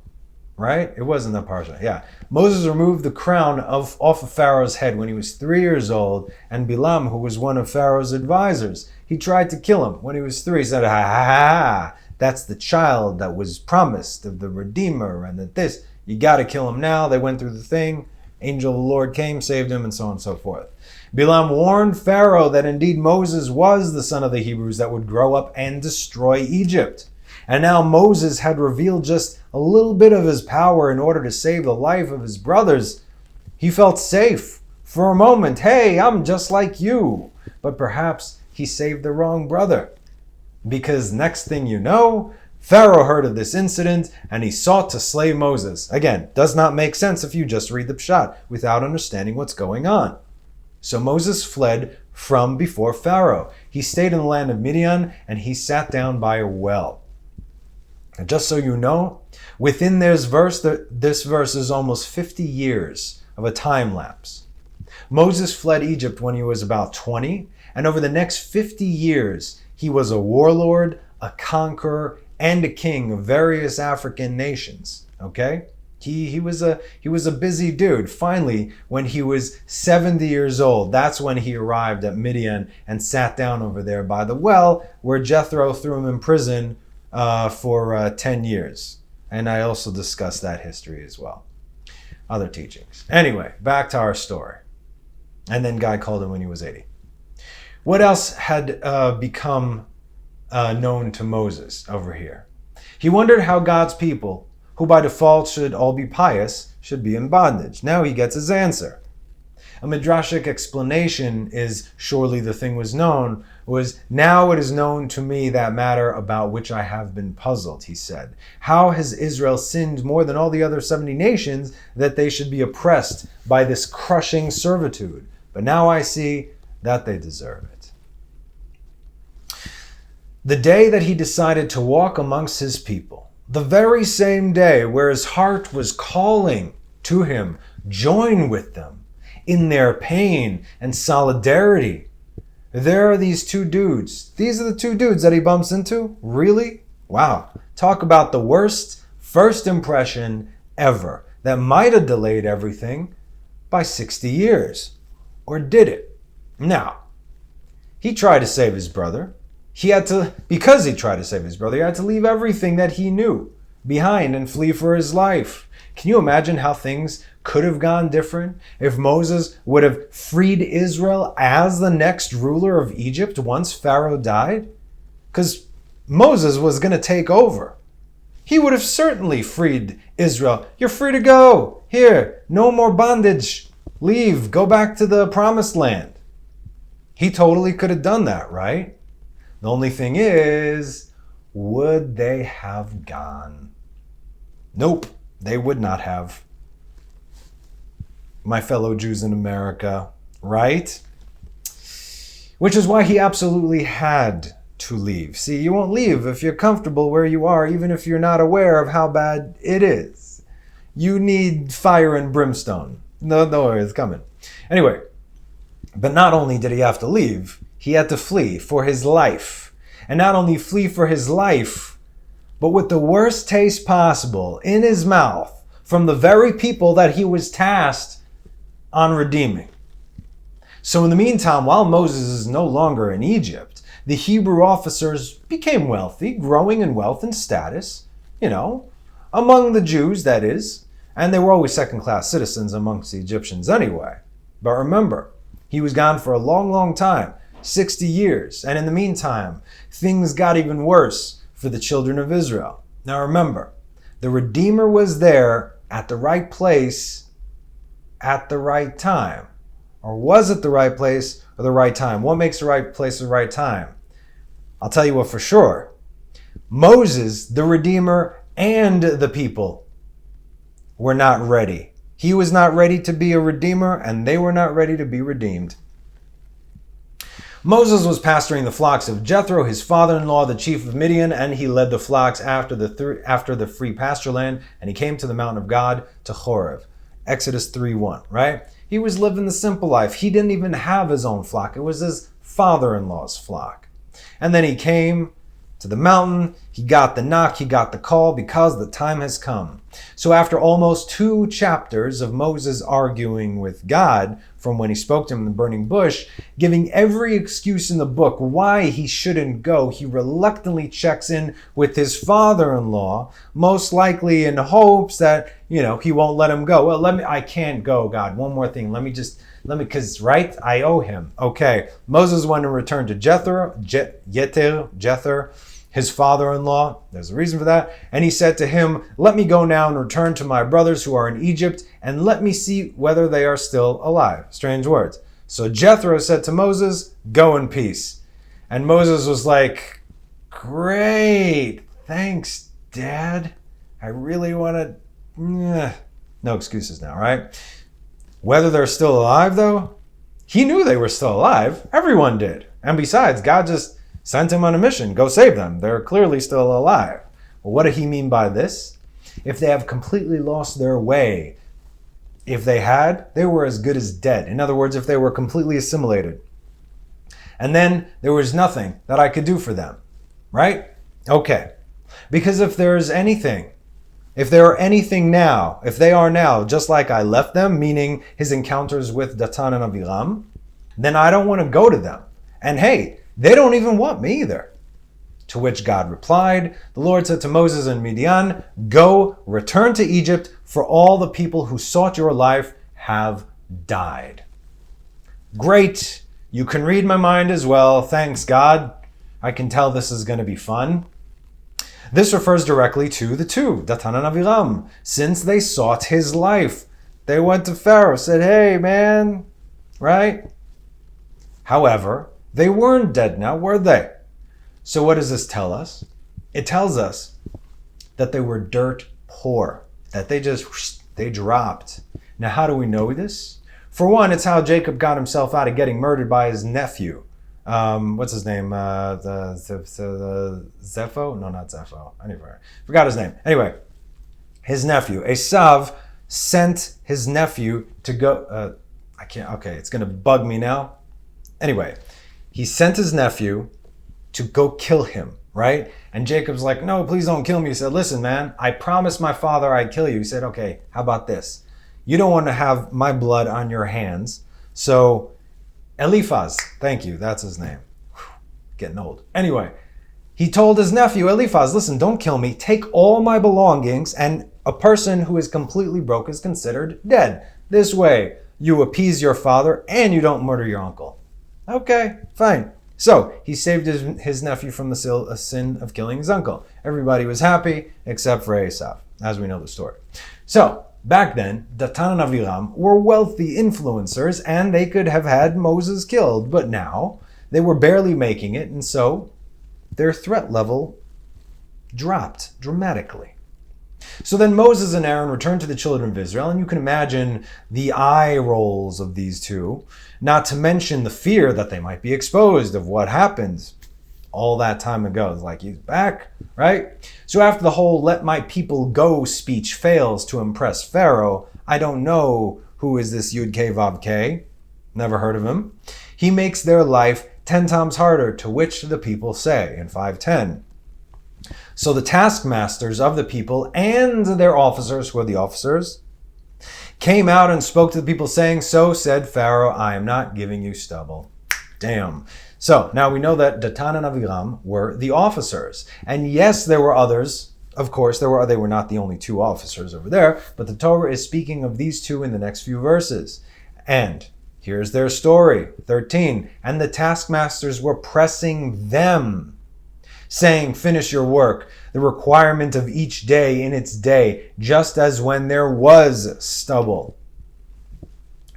Speaker 1: Right? It wasn't the Parashat. Yeah. Moses removed the crown off of Pharaoh's head when he was 3 years old, and Bilam, who was one of Pharaoh's advisors, he tried to kill him when he was 3. He said, ha ha ha, that's the child that was promised of the Redeemer, and that this, you got to kill him now. They went through the thing. Angel of the Lord came, saved him, and so on and so forth. Bilam warned Pharaoh that indeed Moses was the son of the Hebrews that would grow up and destroy Egypt. And now Moses had revealed just a little bit of his power in order to save the life of his brothers. He felt safe for a moment. Hey, I'm just like you. But perhaps he saved the wrong brother. Because next thing you know, Pharaoh heard of this incident and he sought to slay Moses. Again, does not make sense if you just read the Pshat without understanding what's going on. So Moses fled from before Pharaoh. He stayed in the land of Midian and he sat down by a well. And just so you know, within this verse is almost 50 years of a time lapse. Moses fled Egypt when he was about 20, and over the next 50 years, he was a warlord, a conqueror, and a king of various African nations. Okay? He was a busy dude. Finally, when he was 70 years old, that's when he arrived at Midian and sat down over there by the well, where Jethro threw him in prison for 10 years. And I also discussed that history as well. Other teachings. Anyway, back to our story. And then God called him when he was 80. What else had become known to Moses over here? He wondered how God's people, who by default should all be pious, should be in bondage. Now he gets his answer. A midrashic explanation is, surely the thing was known, was, now it is known to me that matter about which I have been puzzled, he said. How has Israel sinned more than all the other 70 nations that they should be oppressed by this crushing servitude? But now I see that they deserve it. The day that he decided to walk amongst his people, the very same day where his heart was calling to him, join with them in their pain and solidarity. There are these two dudes. These are the two dudes that he bumps into? Really? Wow. Talk about the worst first impression ever that might have delayed everything by 60 years. Or did it? Now, he tried to save his brother. because he tried to save his brother, he had to leave everything that he knew behind and flee for his life. Can you imagine how things could have gone different if Moses would have freed Israel as the next ruler of Egypt once Pharaoh died? Because Moses was going to take over. He would have certainly freed Israel. You're free to go. Here, no more bondage. Leave. Go back to the promised land. He totally could have done that, right? The only thing is, would they have gone? Nope, they would not have. My fellow Jews in America, right? Which is why he absolutely had to leave. See, you won't leave if you're comfortable where you are, even if you're not aware of how bad it is. You need fire and brimstone. No, it's coming. Anyway, but not only did he have to leave, he had to flee for his life. And not only flee for his life, but with the worst taste possible in his mouth from the very people that he was tasked on redeeming. So in the meantime, while Moses is no longer in Egypt, the Hebrew officers became wealthy, growing in wealth and status, among the Jews, that is. And they were always second-class citizens amongst the Egyptians anyway. But remember, he was gone for a long, long time, 60 years. And in the meantime, things got even worse for the children of Israel. Now remember, the Redeemer was there at the right place at the right time. Or was it the right place or the right time? What makes the right place the right time? I'll tell you what for sure. Moses, the Redeemer, and the people were not ready. He was not ready to be a Redeemer, and they were not ready to be redeemed. Moses was pasturing the flocks of Jethro, his father-in-law, the chief of Midian, and he led the flocks after the free pasture land, and he came to the mountain of God, to Horeb. Exodus 3:1, right? He was living the simple life. He didn't even have his own flock. It was his father-in-law's flock. And then he came to the mountain. He got the knock. He got the call because the time has come. So after almost 2 chapters of Moses arguing with God from when he spoke to him in the burning bush, giving every excuse in the book why he shouldn't go, he reluctantly checks in with his father-in-law, most likely in hopes that, he won't let him go. Well, I can't go, God. One more thing. Because, right? I owe him. Okay. Moses went and returned to Jethro, his father-in-law. There's a reason for that. And he said to him, let me go now and return to my brothers who are in Egypt, and let me see whether they are still alive. Strange words. So Jethro said to Moses, go in peace. And Moses was like, great. Thanks, Dad. I really want to... No excuses now, right? Whether they're still alive, though, he knew they were still alive. Everyone did. And besides, God just sent him on a mission. Go save them. They're clearly still alive. Well, what did he mean by this? If they have completely lost their way, if they had, they were as good as dead. In other words, if they were completely assimilated. And then there was nothing that I could do for them. Right? Okay. Because if they are anything now, if they are now, just like I left them, meaning his encounters with Datan and Abiram, then I don't want to go to them. And hey, they don't even want me either. To which God replied, the Lord said to Moses and Midian, go, return to Egypt, for all the people who sought your life have died. Great. You can read my mind as well. Thanks, God. I can tell this is going to be fun. This refers directly to the two, Datan and Abiram, since they sought his life. They went to Pharaoh, said, hey, man, right? However, they weren't dead now, were they? So what does this tell us? It tells us that they were dirt poor, that they dropped. Now, how do we know this? For one, it's how Jacob got himself out of getting murdered by his nephew. What's his name? The Zepho? No, not Zepho. Anyway, forgot his name. Anyway, his nephew. Esav sent his nephew to go... Okay, it's going to bug me now. Anyway, he sent his nephew to go kill him, right? And Jacob's like, no, please don't kill me. He said, listen, man, I promised my father I'd kill you. He said, okay, how about this? You don't want to have my blood on your hands. So Eliphaz, thank you, that's his name. getting old. Anyway, he told his nephew Eliphaz, listen, don't kill me. Take all my belongings, and a person who is completely broke is considered dead. This way, you appease your father and you don't murder your uncle. Okay, fine. So he saved his nephew from the sin of killing his uncle. Everybody was happy except for Esav, as we know the story. So back then, Datan and Aviram were wealthy influencers and they could have had Moses killed. But now they were barely making it, and so their threat level dropped dramatically. So then Moses and Aaron returned to the children of Israel, and you can imagine the eye rolls of these two, not to mention the fear that they might be exposed of what happened all that time ago. It's like, he's back, right? So after the whole let my people go speech fails to impress Pharaoh, I don't know who is this Yud K Vav K, never heard of him. He makes their life 10 times harder, to which the people say in 5:10. So the taskmasters of the people and their officers, who are the officers, came out and spoke to the people saying, so said Pharaoh, I am not giving you stubble. Damn. So now we know that Datan and Aviram were the officers. And yes, there were others. Of course, they were not the only two officers over there, but the Torah is speaking of these two in the next few verses. And here's their story, 13. And the taskmasters were pressing them, saying, finish your work, the requirement of each day in its day, just as when there was stubble.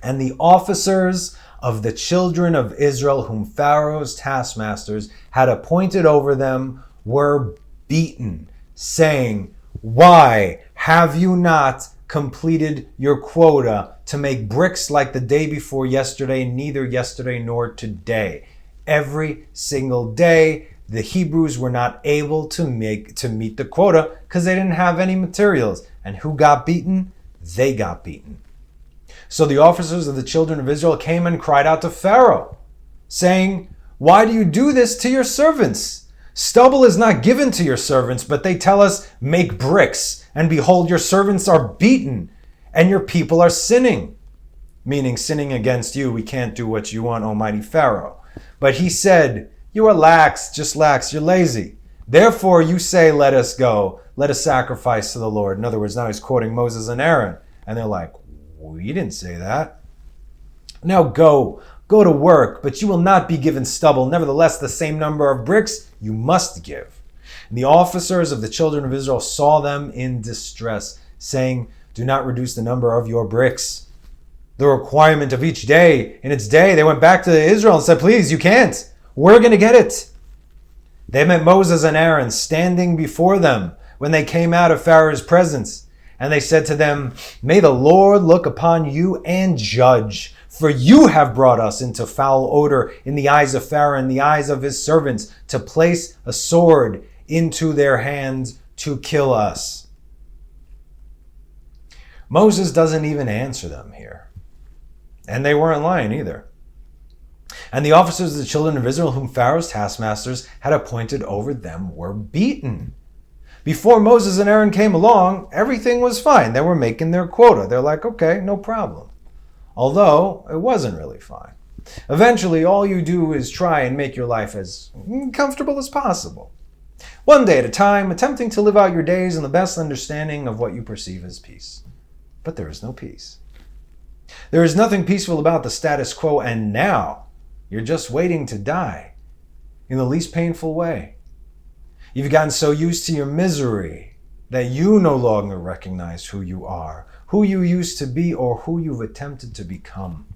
Speaker 1: And the officers of the children of Israel, whom Pharaoh's taskmasters had appointed over them, were beaten, saying, why have you not completed your quota to make bricks like the day before yesterday, neither yesterday nor today? Every single day, the Hebrews were not able to meet the quota because they didn't have any materials. And who got beaten? They got beaten. So the officers of the children of Israel came and cried out to Pharaoh, saying, why do you do this to your servants? Stubble is not given to your servants, but they tell us, make bricks. And behold, your servants are beaten, and your people are sinning. Meaning sinning against you. We can't do what you want, Almighty Pharaoh. But he said, you are lax, just lax, you're lazy. Therefore you say, let us go, let us sacrifice to the Lord. In other words, now he's quoting Moses and Aaron. And they're like, we didn't say that. Now go to work, but you will not be given stubble. Nevertheless, the same number of bricks you must give. And the officers of the children of Israel saw them in distress, saying, do not reduce the number of your bricks. The requirement of each day in its day. They went back to Israel and said, please, you can't. We're going to get it. They met Moses and Aaron standing before them when they came out of Pharaoh's presence. And they said to them, may the Lord look upon you and judge. For you have brought us into foul odor in the eyes of Pharaoh and the eyes of his servants to place a sword into their hands to kill us. Moses doesn't even answer them here. And they weren't lying either. And the officers of the children of Israel, whom Pharaoh's taskmasters had appointed over them, were beaten. Before Moses and Aaron came along, everything was fine. They were making their quota. They're like, okay, no problem. Although, it wasn't really fine. Eventually, all you do is try and make your life as comfortable as possible. One day at a time, attempting to live out your days in the best understanding of what you perceive as peace. But there is no peace. There is nothing peaceful about the status quo, and now you're just waiting to die in the least painful way. You've gotten so used to your misery that you no longer recognize who you are, who you used to be, or who you've attempted to become.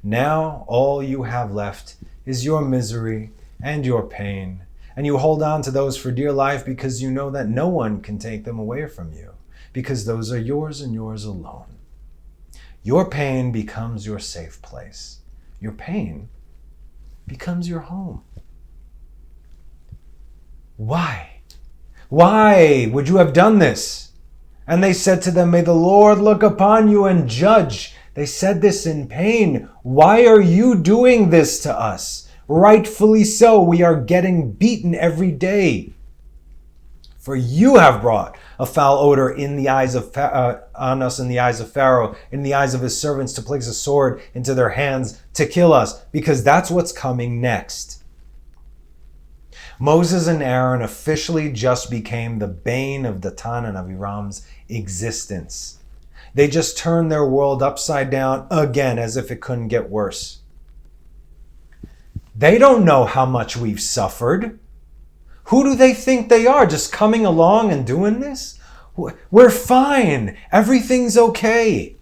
Speaker 1: Now all you have left is your misery and your pain, and you hold on to those for dear life because you know that no one can take them away from you, because those are yours and yours alone. Your pain becomes your safe place. Your pain becomes your home. Why? Why would you have done this? And they said to them, may the Lord look upon you and judge. They said this in pain. Why are you doing this to us? Rightfully so, we are getting beaten every day. For you have brought a foul odor in the eyes of on us, in the eyes of Pharaoh, in the eyes of his servants, to place a sword into their hands to kill us, because that's what's coming next. Moses and Aaron officially just became the bane of Datan and Aviram's existence. They just turned their world upside down again, as if it couldn't get worse. They don't know how much we've suffered. Who do they think they are, just coming along and doing this? We're fine. Everything's okay.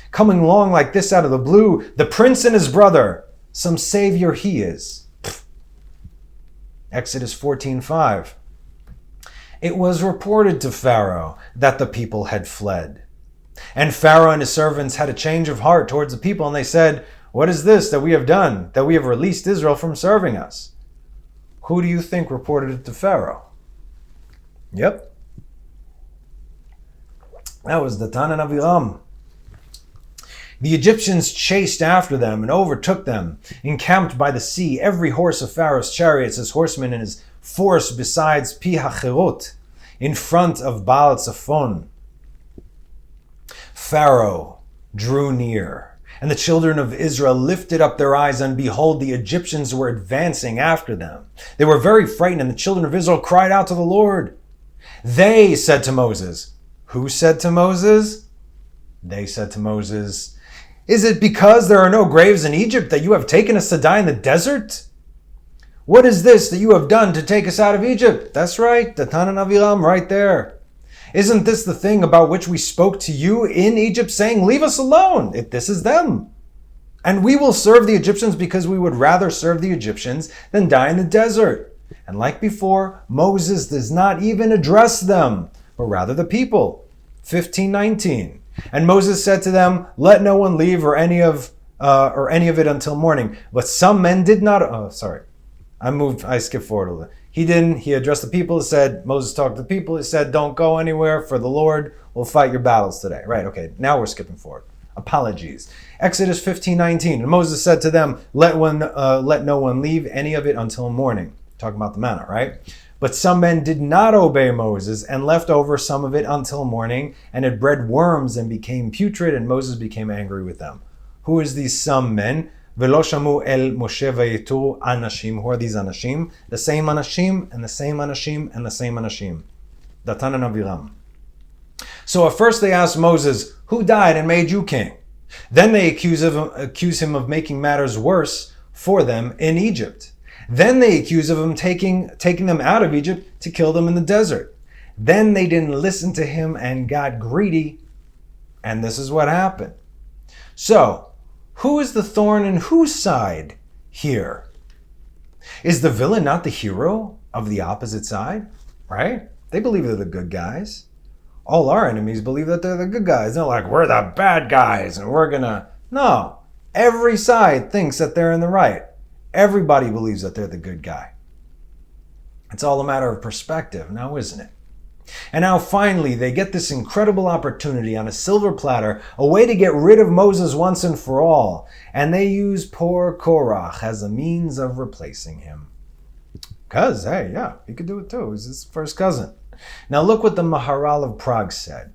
Speaker 1: Coming along like this out of the blue, the prince and his brother, some savior he is. Exodus 14:5. It was reported to Pharaoh that the people had fled. And Pharaoh and his servants had a change of heart towards the people, and they said, "What is this that we have done, that we have released Israel from serving us?" Who do you think reported it to Pharaoh? Yep. That was Datan and Aviram. The Egyptians chased after them and overtook them, encamped by the sea, every horse of Pharaoh's chariots, his horsemen, and his force besides Pi HaCherot, in front of Baal Tzafon. Pharaoh drew near, and the children of Israel lifted up their eyes, and behold, the Egyptians were advancing after them. They were very frightened, and the children of Israel cried out to the Lord. They said to Moses, who said to Moses? They said to Moses, "Is it because there are no graves in Egypt that you have taken us to die in the desert? What is this that you have done to take us out of Egypt?" That's right, Datan and Aviram right there. "Isn't this the thing about which we spoke to you in Egypt, saying, 'Leave us alone'? This is them. And we will serve the Egyptians because we would rather serve the Egyptians than die in the desert." And like before, Moses does not even address them, but rather the people. 15:19. And Moses said to them, "Let no one leave or any of it until morning." But some men did not. I skipped forward a little. He didn't. He addressed the people. He said, Moses talked to the people. He said, "Don't go anywhere, for the Lord will fight your battles today." Right, okay, now we're skipping forward. Apologies. Exodus 15:19. And Moses said to them, let no one leave any of it until morning. Talking about the manna, right? But some men did not obey Moses and left over some of it until morning, and it bred worms and became putrid, and Moses became angry with them. Who is these some men? V'lo shamu el Moshe v'yitu anashim. Who are these anashim? The same anashim, and the same anashim, and the same anashim. Datan and Aviram. So at first they asked Moses, "Who died and made you king?" Then they accuse him of making matters worse for them in Egypt. Then they accuse of him taking them out of Egypt to kill them in the desert. Then they didn't listen to him and got greedy, and this is what happened. So, who is the thorn in whose side here? Is the villain not the hero of the opposite side? Right? They believe they're the good guys. All our enemies believe that they're the good guys. They're like, we're the bad guys, and we're gonna... No. Every side thinks that they're in the right. Everybody believes that they're the good guy. It's all a matter of perspective now, isn't it? And now finally, they get this incredible opportunity on a silver platter, a way to get rid of Moses once and for all. And they use poor Korach as a means of replacing him. Because, hey, yeah, he could do it too. He's his first cousin. Now look what the Maharal of Prague said.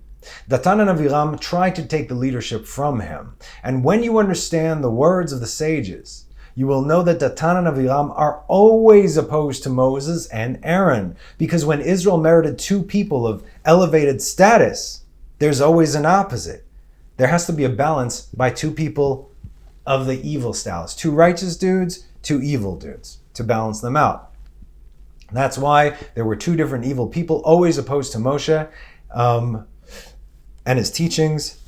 Speaker 1: Datan and Aviram tried to take the leadership from him. And when you understand the words of the sages, you will know that Datan and Aviram are always opposed to Moses and Aaron, because when Israel merited two people of elevated status, there's always an opposite. There has to be a balance by two people of the evil status. Two righteous dudes, two evil dudes, to balance them out. That's why there were two different evil people always opposed to Moshe and his teachings.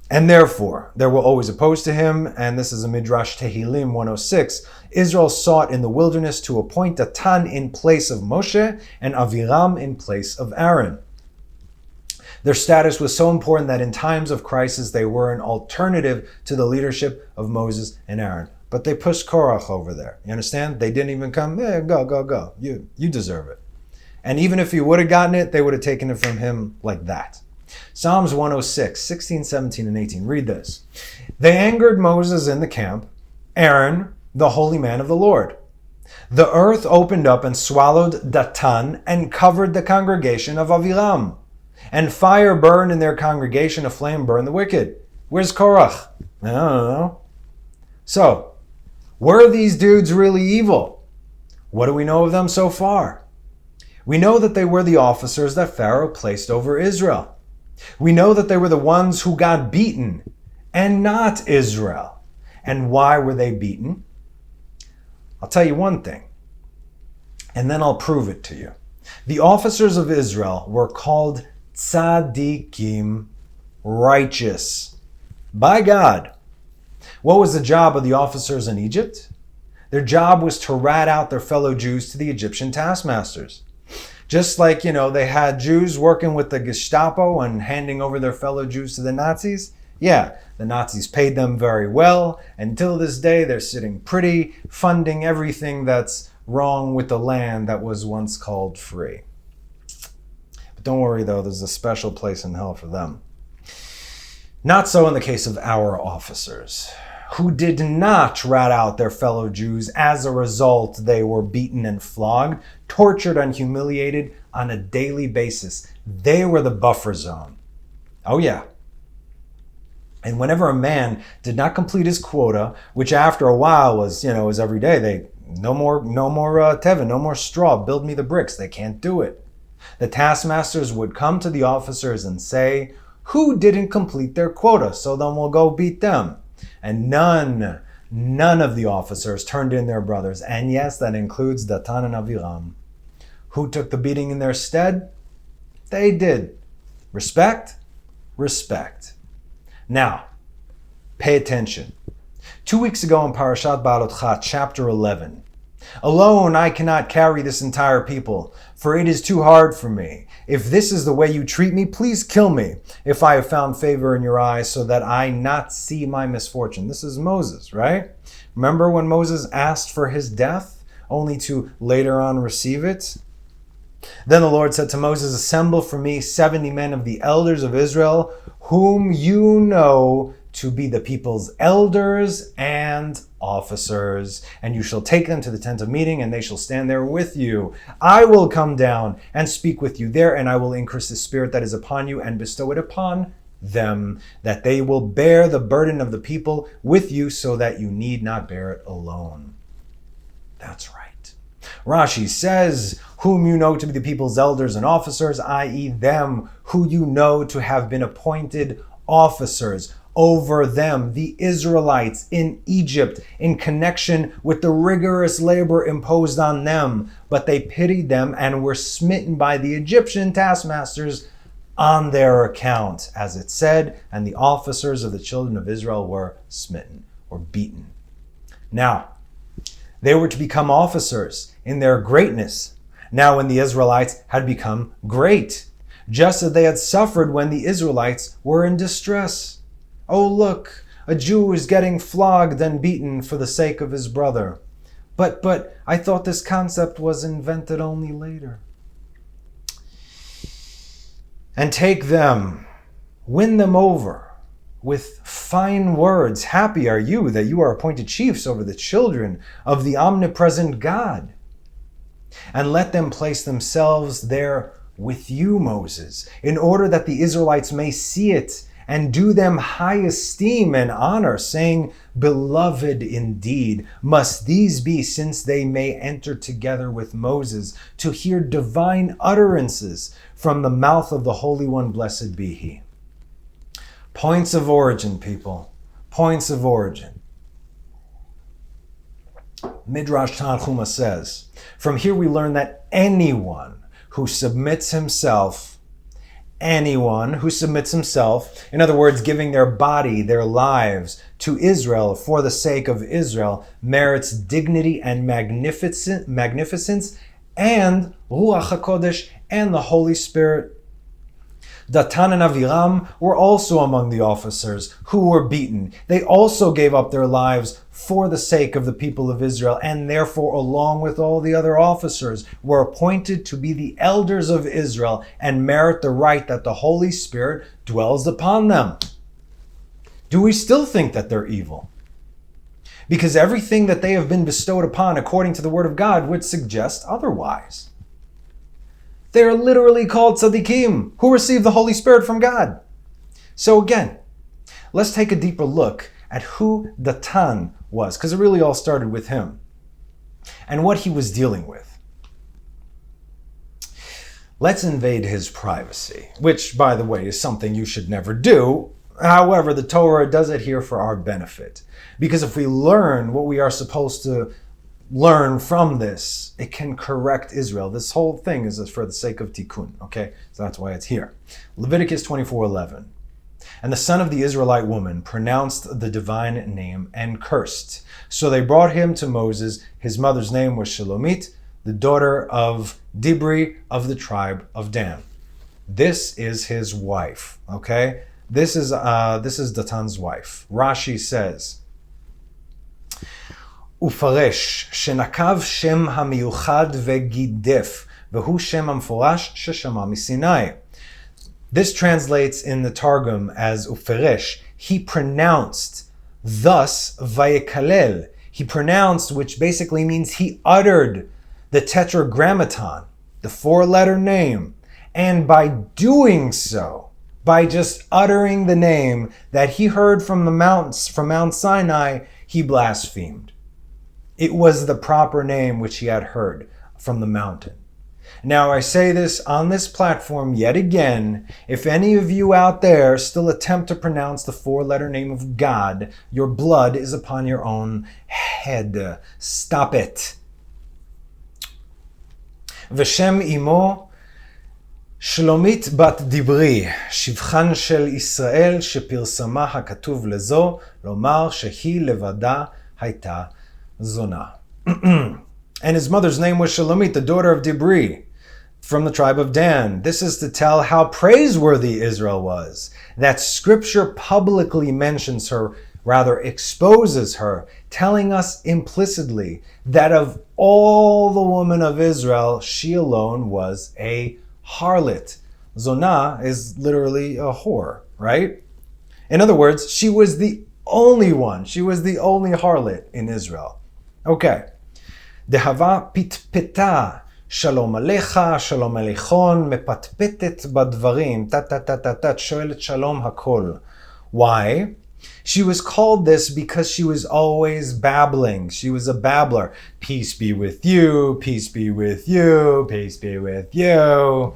Speaker 1: And therefore, they were always opposed to him, and this is a Midrash Tehillim 106. Israel sought in the wilderness to appoint Datan in place of Moshe and Aviram in place of Aaron. Their status was so important that in times of crisis, they were an alternative to the leadership of Moses and Aaron. But they pushed Korach over there. You understand? They didn't even come, go. You deserve it. And even if he would have gotten it, they would have taken it from him like that. Psalms 106, 16, 17, and 18. Read this. They angered Moses in the camp, Aaron, the holy man of the Lord. The earth opened up and swallowed Datan and covered the congregation of Aviram. And fire burned in their congregation, a flame burned the wicked. Where's Korach? I don't know. So, were these dudes really evil? What do we know of them so far? We know that they were the officers that Pharaoh placed over Israel. We know that they were the ones who got beaten, and not Israel. And why were they beaten? I'll tell you one thing, and then I'll prove it to you. The officers of Israel were called tzaddikim, righteous, by God. What was the job of the officers in Egypt? Their job was to rat out their fellow Jews to the Egyptian taskmasters. Just like, they had Jews working with the Gestapo and handing over their fellow Jews to the Nazis. Yeah, the Nazis paid them very well. Until this day, they're sitting pretty, funding everything that's wrong with the land that was once called free. But don't worry, though, there's a special place in hell for them. Not so in the case of our officers, who did not rat out their fellow Jews. As a result, they were beaten and flogged, tortured and humiliated on a daily basis. They were the buffer zone. Oh yeah. And whenever a man did not complete his quota, which after a while was every day, no more tevin, no more straw, build me the bricks. They can't do it. The taskmasters would come to the officers and say, who didn't complete their quota? So then we'll go beat them. And none of the officers turned in their brothers. And yes, that includes Datan and Aviram. Who took the beating in their stead? They did. Respect? Respect. Now, pay attention. 2 weeks ago in Parashat Korach, chapter 11. Alone I cannot carry this entire people, for it is too hard for me. If this is the way you treat me, please kill me, if I have found favor in your eyes, so that I not see my misfortune. This is Moses, right? Remember when Moses asked for his death, only to later on receive it? Then the Lord said to Moses, assemble for me 70 men of the elders of Israel, whom you know to be the people's elders and officers, and you shall take them to the tent of meeting, and they shall stand there with you. I will come down and speak with you there, and I will increase the spirit that is upon you and bestow it upon them, that they will bear the burden of the people with you, so that you need not bear it alone. That's right. Rashi says, whom you know to be the people's elders and officers, i.e. them who you know to have been appointed officers over them, the Israelites in Egypt, in connection with the rigorous labor imposed on them. But they pitied them and were smitten by the Egyptian taskmasters on their account, as it said, and the officers of the children of Israel were smitten or beaten. Now, they were to become officers in their greatness, now when the Israelites had become great, just as they had suffered when the Israelites were in distress. Oh, look, a Jew is getting flogged and beaten for the sake of his brother. But I thought this concept was invented only later. And take them, win them over with fine words. Happy are you that you are appointed chiefs over the children of the omnipresent God. And let them place themselves there with you, Moses, in order that the Israelites may see it and do them high esteem and honor, saying, beloved indeed must these be, since they may enter together with Moses to hear divine utterances from the mouth of the Holy One, blessed be he. Points of origin, people. Points of origin. Midrash Tanchuma says, from here we learn that anyone who submits himself, in other words, giving their body, their lives to Israel for the sake of Israel, merits dignity and magnificence and Ruach HaKodesh and the Holy Spirit. Datan and Aviram were also among the officers who were beaten. They also gave up their lives for the sake of the people of Israel, and therefore, along with all the other officers, were appointed to be the elders of Israel and merit the right that the Holy Spirit dwells upon them. Do we still think that they're evil? Because everything that they have been bestowed upon according to the Word of God would suggest otherwise. They are literally called tzaddikim, who receive the Holy Spirit from God. So again, let's take a deeper look at who Datan was, because it really all started with him. and what he was dealing with. Let's invade his privacy, which, by the way, is something you should never do. However, the Torah does it here for our benefit. Because if we learn what we are supposed to learn from this, it can correct Israel. This whole thing is for the sake of tikkun, okay? So that's why it's here. Leviticus 24:11. And the son of the Israelite woman pronounced the divine name and cursed. So they brought him to Moses. His mother's name was Shelomit, the daughter of Dibri of the tribe of Dan. This is his wife, okay? This is Datan's wife. Rashi says, ופרש, שנקב שם המיוחד וגידף, והוא שם המפורש ששמע מסיני. This translates in the Targum as uferesh. He pronounced, thus vayekalel. He pronounced, which basically means he uttered the tetragrammaton, the four-letter name. And by doing so, by just uttering the name that he heard from the mountains, from Mount Sinai, he blasphemed. It was the proper name which he had heard from the mountain. Now, I say this on this platform yet again. If any of you out there still attempt to pronounce the four-letter name of God, your blood is upon your own head. Stop it. V'shem imo Shlomit bat Dibri, שבחן של ישראל שפרסמה הכתוב לזו, לומר שהיא לבדה הייתה זונה. And his mother's name was Shelomit, the daughter of Dibri, from the tribe of Dan. This is to tell how praiseworthy Israel was, that scripture publicly mentions her, rather exposes her, telling us implicitly that of all the women of Israel, she alone was a harlot. Zonah is literally a whore, right? In other words, she was the only one. She was the only harlot in Israel. Okay. דהבה פטפטה, שלום עליך, שלום עליכון, מפטפטת בדברים, תת, שואלת שלום הכל. Why? She was called this because she was always babbling. She was a babbler. Peace be with you, peace be with you, peace be with you.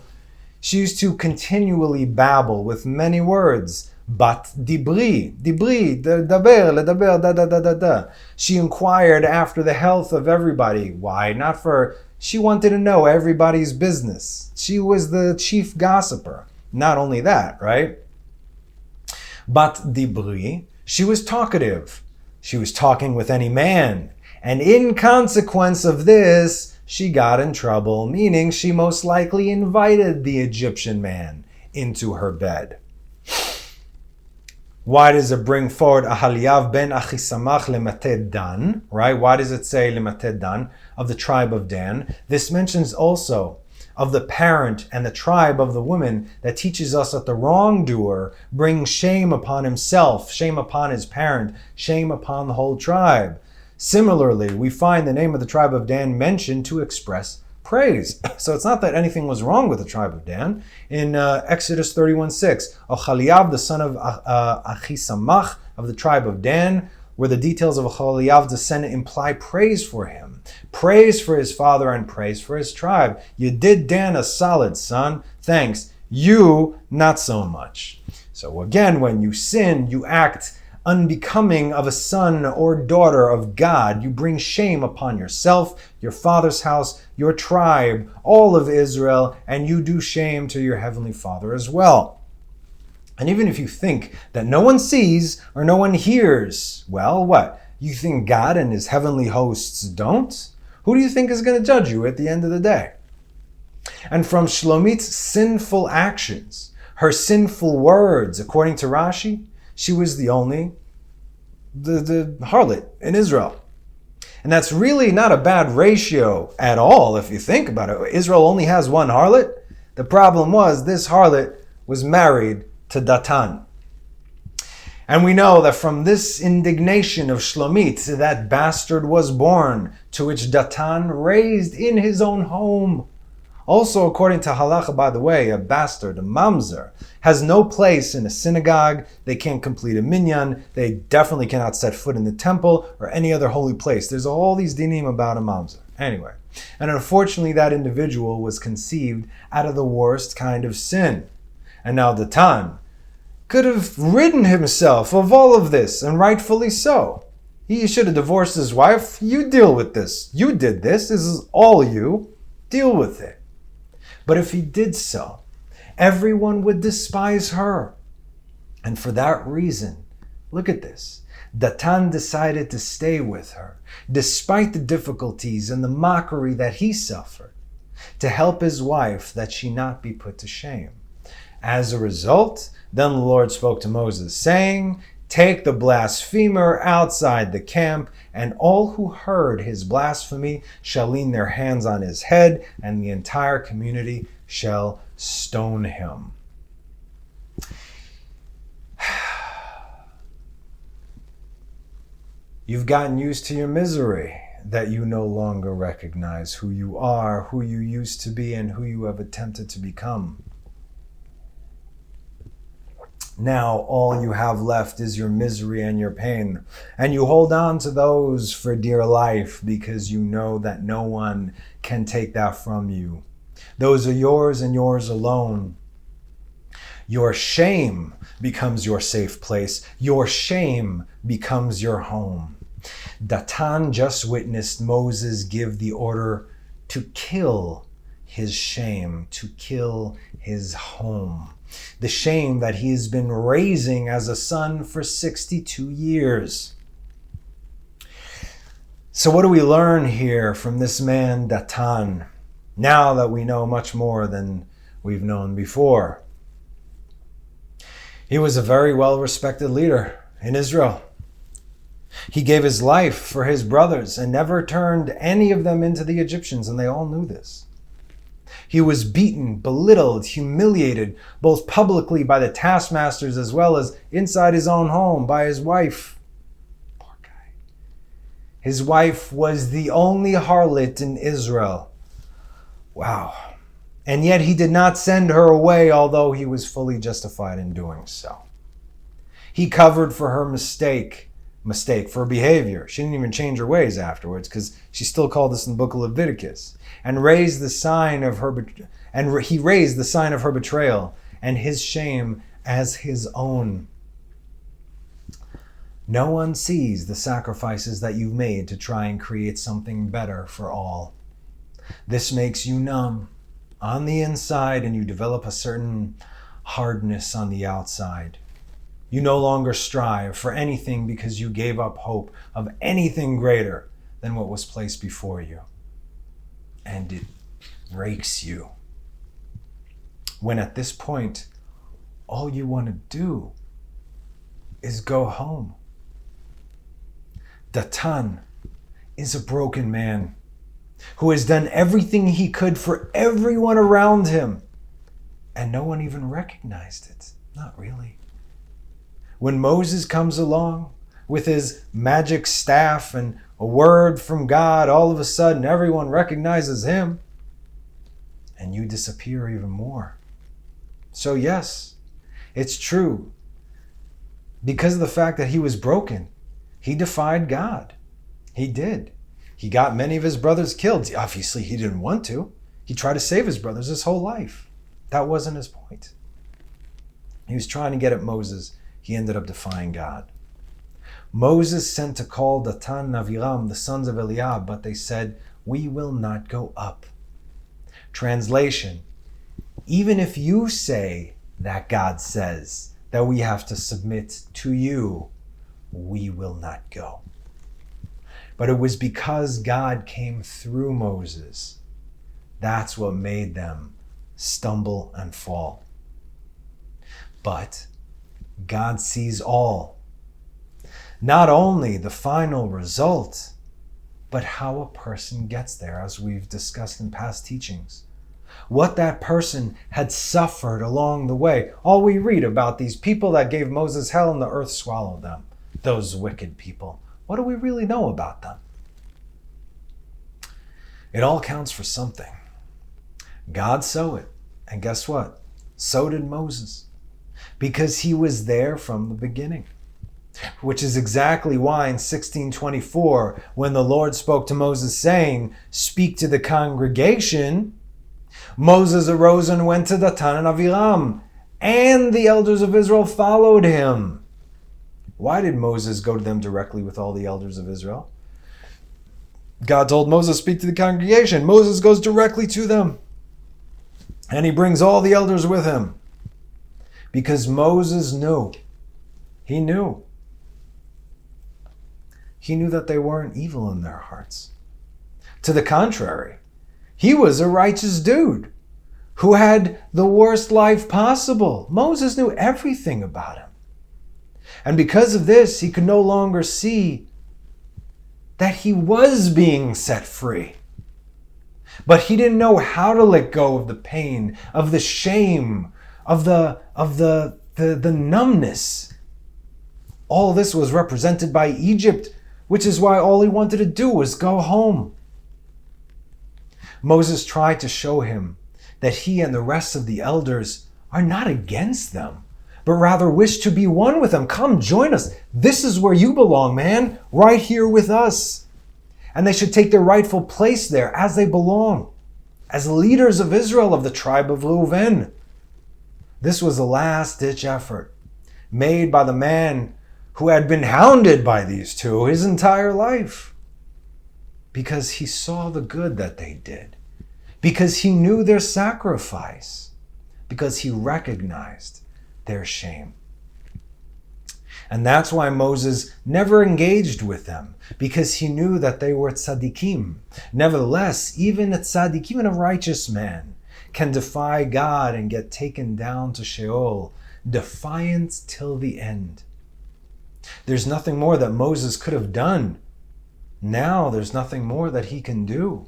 Speaker 1: She used to continually babble with many words. Bat dibri, daber, ledaber, da. She inquired after the health of everybody. Why? Not for, she wanted to know everybody's business. She was the chief gossiper. Not only that, right? Bat dibri, she was talkative. She was talking with any man. And in consequence of this, she got in trouble, meaning she most likely invited the Egyptian man into her bed. Why does it bring forward Ahaliav ben Achisamach lemateh Dan? Right? Why does it say lemateh Dan, of the tribe of Dan? This mentions also of the parent and the tribe of the woman, that teaches us that the wrongdoer brings shame upon himself, shame upon his parent, shame upon the whole tribe. Similarly, we find the name of the tribe of Dan mentioned to express praise. So it's not that anything was wrong with the tribe of Dan. In Exodus 31:6, Ochaliab, the son of Achisamach of the tribe of Dan, where the details of Ochaliab's descendant imply praise for him, praise for his father, and praise for his tribe. You did Dan a solid, son. Thanks. You, not so much. So again, when you sin, you act unbecoming of a son or daughter of God. You bring shame upon yourself, your father's house, your tribe, all of Israel, and you do shame to your heavenly Father as well. And even if you think that no one sees or no one hears, well, what? You think God and his heavenly hosts don't? Who do you think is going to judge you at the end of the day? And from Shlomit's sinful actions, her sinful words, according to Rashi, she was the harlot in Israel. And that's really not a bad ratio at all if you think about it. Israel only has one harlot. The problem was this harlot was married to Datan. And we know that from this indignation of Shlomit, that bastard was born, to which Datan raised in his own home. Also, according to halacha, by the way, a bastard, a mamzer, has no place in a synagogue. They can't complete a minyan. They definitely cannot set foot in the temple or any other holy place. There's all these dinim about a mamzer. Anyway, and unfortunately that individual was conceived out of the worst kind of sin. And now Datan could have ridden himself of all of this, and rightfully so. He should have divorced his wife. You deal with this. You did this. This is all you. Deal with it. But if he did so, everyone would despise her. And for that reason, look at this. Datan decided to stay with her, despite the difficulties and the mockery that he suffered, to help his wife that she not be put to shame. As a result, then the Lord spoke to Moses, saying, "Take the blasphemer outside the camp, and all who heard his blasphemy shall lean their hands on his head, and the entire community shall stone him." You've gotten used to your misery, that you no longer recognize who you are, who you used to be, and who you have attempted to become. Now all you have left is your misery and your pain, and you hold on to those for dear life because you know that no one can take that from you. Those are yours and yours alone. Your shame becomes your safe place. Your shame becomes your home. Datan just witnessed Moses give the order to kill his shame, to kill his home. The shame that he's been raising as a son for 62 years. So what do we learn here from this man, Datan, now that we know much more than we've known before? He was a very well-respected leader in Israel. He gave his life for his brothers and never turned any of them into the Egyptians, and they all knew this. He was beaten, belittled, humiliated, both publicly by the taskmasters as well as inside his own home by his wife. Poor guy. His wife was the only harlot in Israel. Wow. And yet he did not send her away, although he was fully justified in doing so. He covered for her mistake for behavior. She didn't even change her ways afterwards because she still called this in the book of Leviticus, and raised the sign of her, he raised the sign of her betrayal and his shame as his own. No one sees the sacrifices that you've made to try and create something better for all. This makes you numb on the inside, and you develop a certain hardness on the outside. You no longer strive for anything because you gave up hope of anything greater than what was placed before you. And it breaks you. When at this point, all you want to do is go home. Datan is a broken man who has done everything he could for everyone around him, and no one even recognized it. Not really. When Moses comes along with his magic staff and a word from God, all of a sudden everyone recognizes him, and you disappear even more. So yes, it's true. Because of the fact that he was broken, he defied God. He did. He got many of his brothers killed. Obviously, he didn't want to. He tried to save his brothers his whole life. That wasn't his point. He was trying to get at Moses. He ended up defying God. Moses sent to call Datan and Aviram, the sons of Eliab, but they said, "We will not go up." Translation: even if you say that God says that we have to submit to you, we will not go. But it was because God came through Moses. That's what made them stumble and fall. But God sees all. Not only the final result, but how a person gets there, as we've discussed in past teachings. What that person had suffered along the way. All we read about these people that gave Moses hell and the earth swallowed them. Those wicked people. What do we really know about them? It all counts for something. God saw it. And guess what? So did Moses. Because he was there from the beginning. Which is exactly why in 1624, when the Lord spoke to Moses saying, "Speak to the congregation," Moses arose and went to Datan and Aviram, and the elders of Israel followed him. Why did Moses go to them directly with all the elders of Israel? God told Moses, "Speak to the congregation." Moses goes directly to them. And he brings all the elders with him. Because Moses knew. He knew. He knew that they weren't evil in their hearts. To the contrary, he was a righteous dude who had the worst life possible. Moses knew everything about him. And because of this, he could no longer see that he was being set free. But he didn't know how to let go of the pain, of the shame, of the numbness. All this was represented by Egypt, which is why all he wanted to do was go home. Moses tried to show him that he and the rest of the elders are not against them, but rather wish to be one with them. Come, join us. This is where you belong, man, right here with us. And they should take their rightful place there as they belong, as leaders of Israel of the tribe of Reuven. This was a last-ditch effort made by the man who had been hounded by these two his entire life, because he saw the good that they did, because he knew their sacrifice, because he recognized their shame. And that's why Moses never engaged with them, because he knew that they were tzaddikim. Nevertheless, even a tzaddik, even a righteous man, can defy God and get taken down to Sheol, defiant till the end. There's nothing more that Moses could have done. Now there's nothing more that he can do.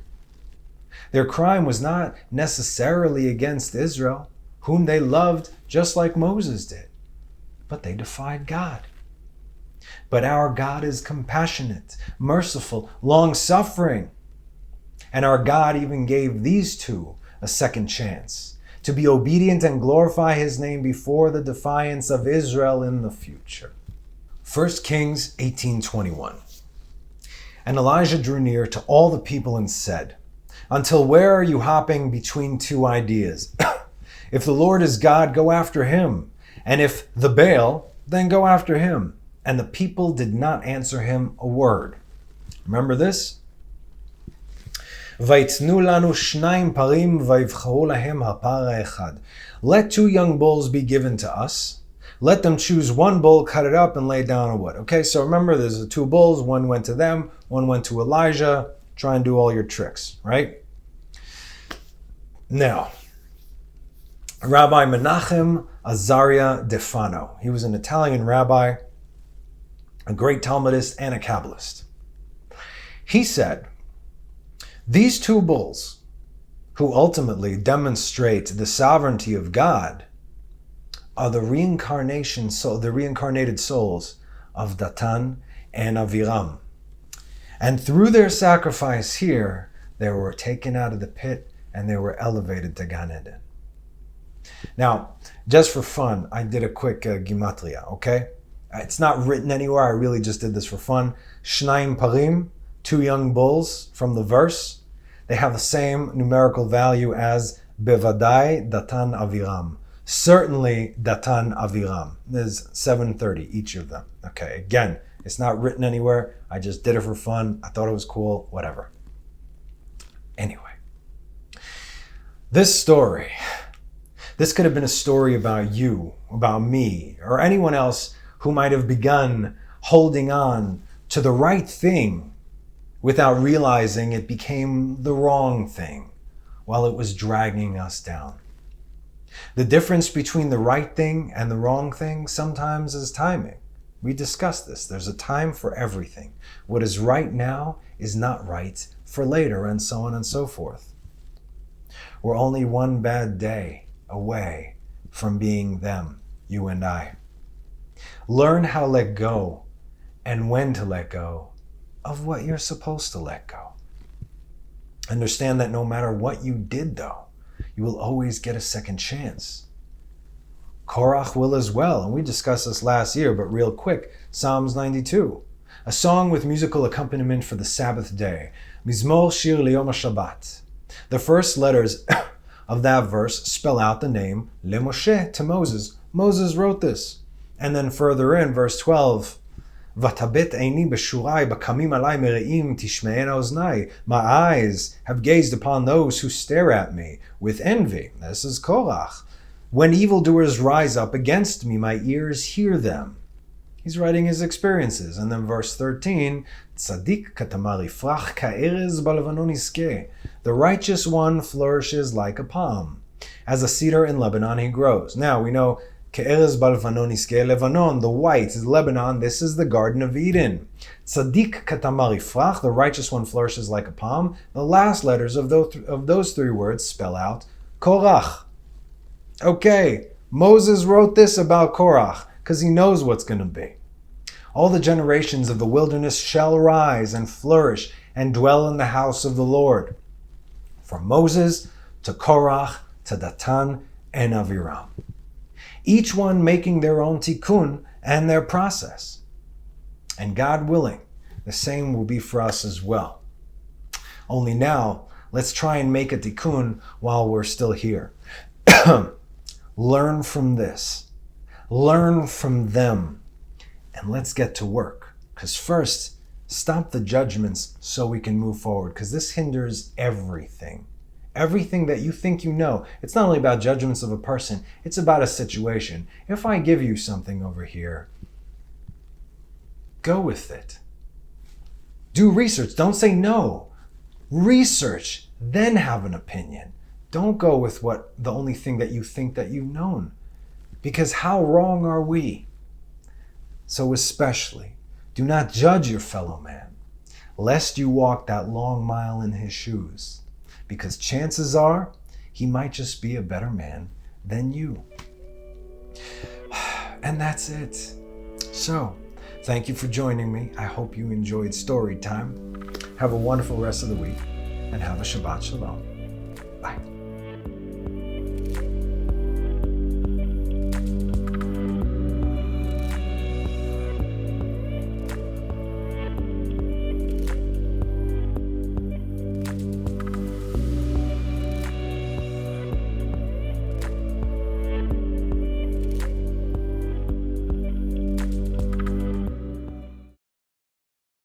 Speaker 1: Their crime was not necessarily against Israel, whom they loved just like Moses did, but they defied God. But our God is compassionate, merciful, long-suffering. And our God even gave these two a second chance to be obedient and glorify his name before the defiance of Israel in the future. 1 Kings 18:21. And Elijah drew near to all the people and said, "Until where are you hopping between two ideas? If the Lord is God, go after him. And if the Baal, then go after him." And the people did not answer him a word. Remember this? "Vayitnu lanu shnayim parim vayivcharu lahem hapar ha'echad." Let 2 young bulls be given to us. Let them choose 1 bull, cut it up, and lay down a wood. Okay, so remember, there's the 2 bulls. 1 went to them, 1 went to Elijah. Try and do all your tricks, right? Now, Rabbi Menachem Azariah Defano. He was an Italian rabbi, a great Talmudist, and a Kabbalist. He said, these 2 bulls, who ultimately demonstrate the sovereignty of God, are the reincarnated souls of Datan and Aviram. And through their sacrifice here, they were taken out of the pit and they were elevated to Gan Eden. Now, just for fun, I did a quick gematria, okay? It's not written anywhere. I really just did this for fun. Shnayim parim, 2 young bulls from the verse. They have the same numerical value as Bevadai Datan Aviram. Certainly Datan Aviram. There's 730 each of them. Okay, again, it's not written anywhere. I just did it for fun. I thought it was cool, whatever. Anyway, this story, this could have been a story about you, about me, or anyone else who might have begun holding on to the right thing without realizing it became the wrong thing while it was dragging us down. The difference between the right thing and the wrong thing sometimes is timing. We discussed this. There's a time for everything. What is right now is not right for later, and so on and so forth. We're only one bad day away from being them, you and I. Learn how to let go and when to let go of what you're supposed to let go. Understand that no matter what you did, though, you will always get a second chance. Korach will as well, and we discussed this last year, but real quick, Psalms 92. A song with musical accompaniment for the Sabbath day. Mizmor Shir Liyom HaShabbat. The first letters of that verse spell out the name LeMoshe, to Moses. Moses wrote this. And then further in, verse 12, Vatabet eini b'shurai b'kamim alai mereim tishme'ena oznai. My eyes have gazed upon those who stare at me with envy. This is Korach. When evildoers rise up against me, my ears hear them. He's writing his experiences. And then verse 13, Tzadik katamar ifrach ka'erez b'levanon iskeh. The righteous one flourishes like a palm. As a cedar in Lebanon he grows. Now we know Ke'erez b'levanon iskeh, Lebanon, the white, is Lebanon. This is the Garden of Eden. Tzadik katamar ifrach, the righteous one flourishes like a palm. The last letters of those three words spell out Korach. Okay, Moses wrote this about Korach because he knows what's going to be. All the generations of the wilderness shall rise and flourish and dwell in the house of the Lord. From Moses to Korach to Datan and Aviram. Each one making their own tikkun and their process. And God willing, the same will be for us as well. Only now, let's try and make a tikkun while we're still here. Learn from this. Learn from them. And let's get to work. Because first, stop the judgments so we can move forward. Because this hinders everything. Everything that you think you know. It's not only about judgments of a person. It's about a situation. If I give you something over here, go with it. Do research. Don't say no. Research. Then have an opinion. Don't go with the only thing that you think that you've known. Because how wrong are we? So especially, do not judge your fellow man, lest you walk that long mile in his shoes. Because chances are, he might just be a better man than you. And that's it. So, thank you for joining me. I hope you enjoyed story time. Have a wonderful rest of the week, and have a Shabbat Shalom. Bye.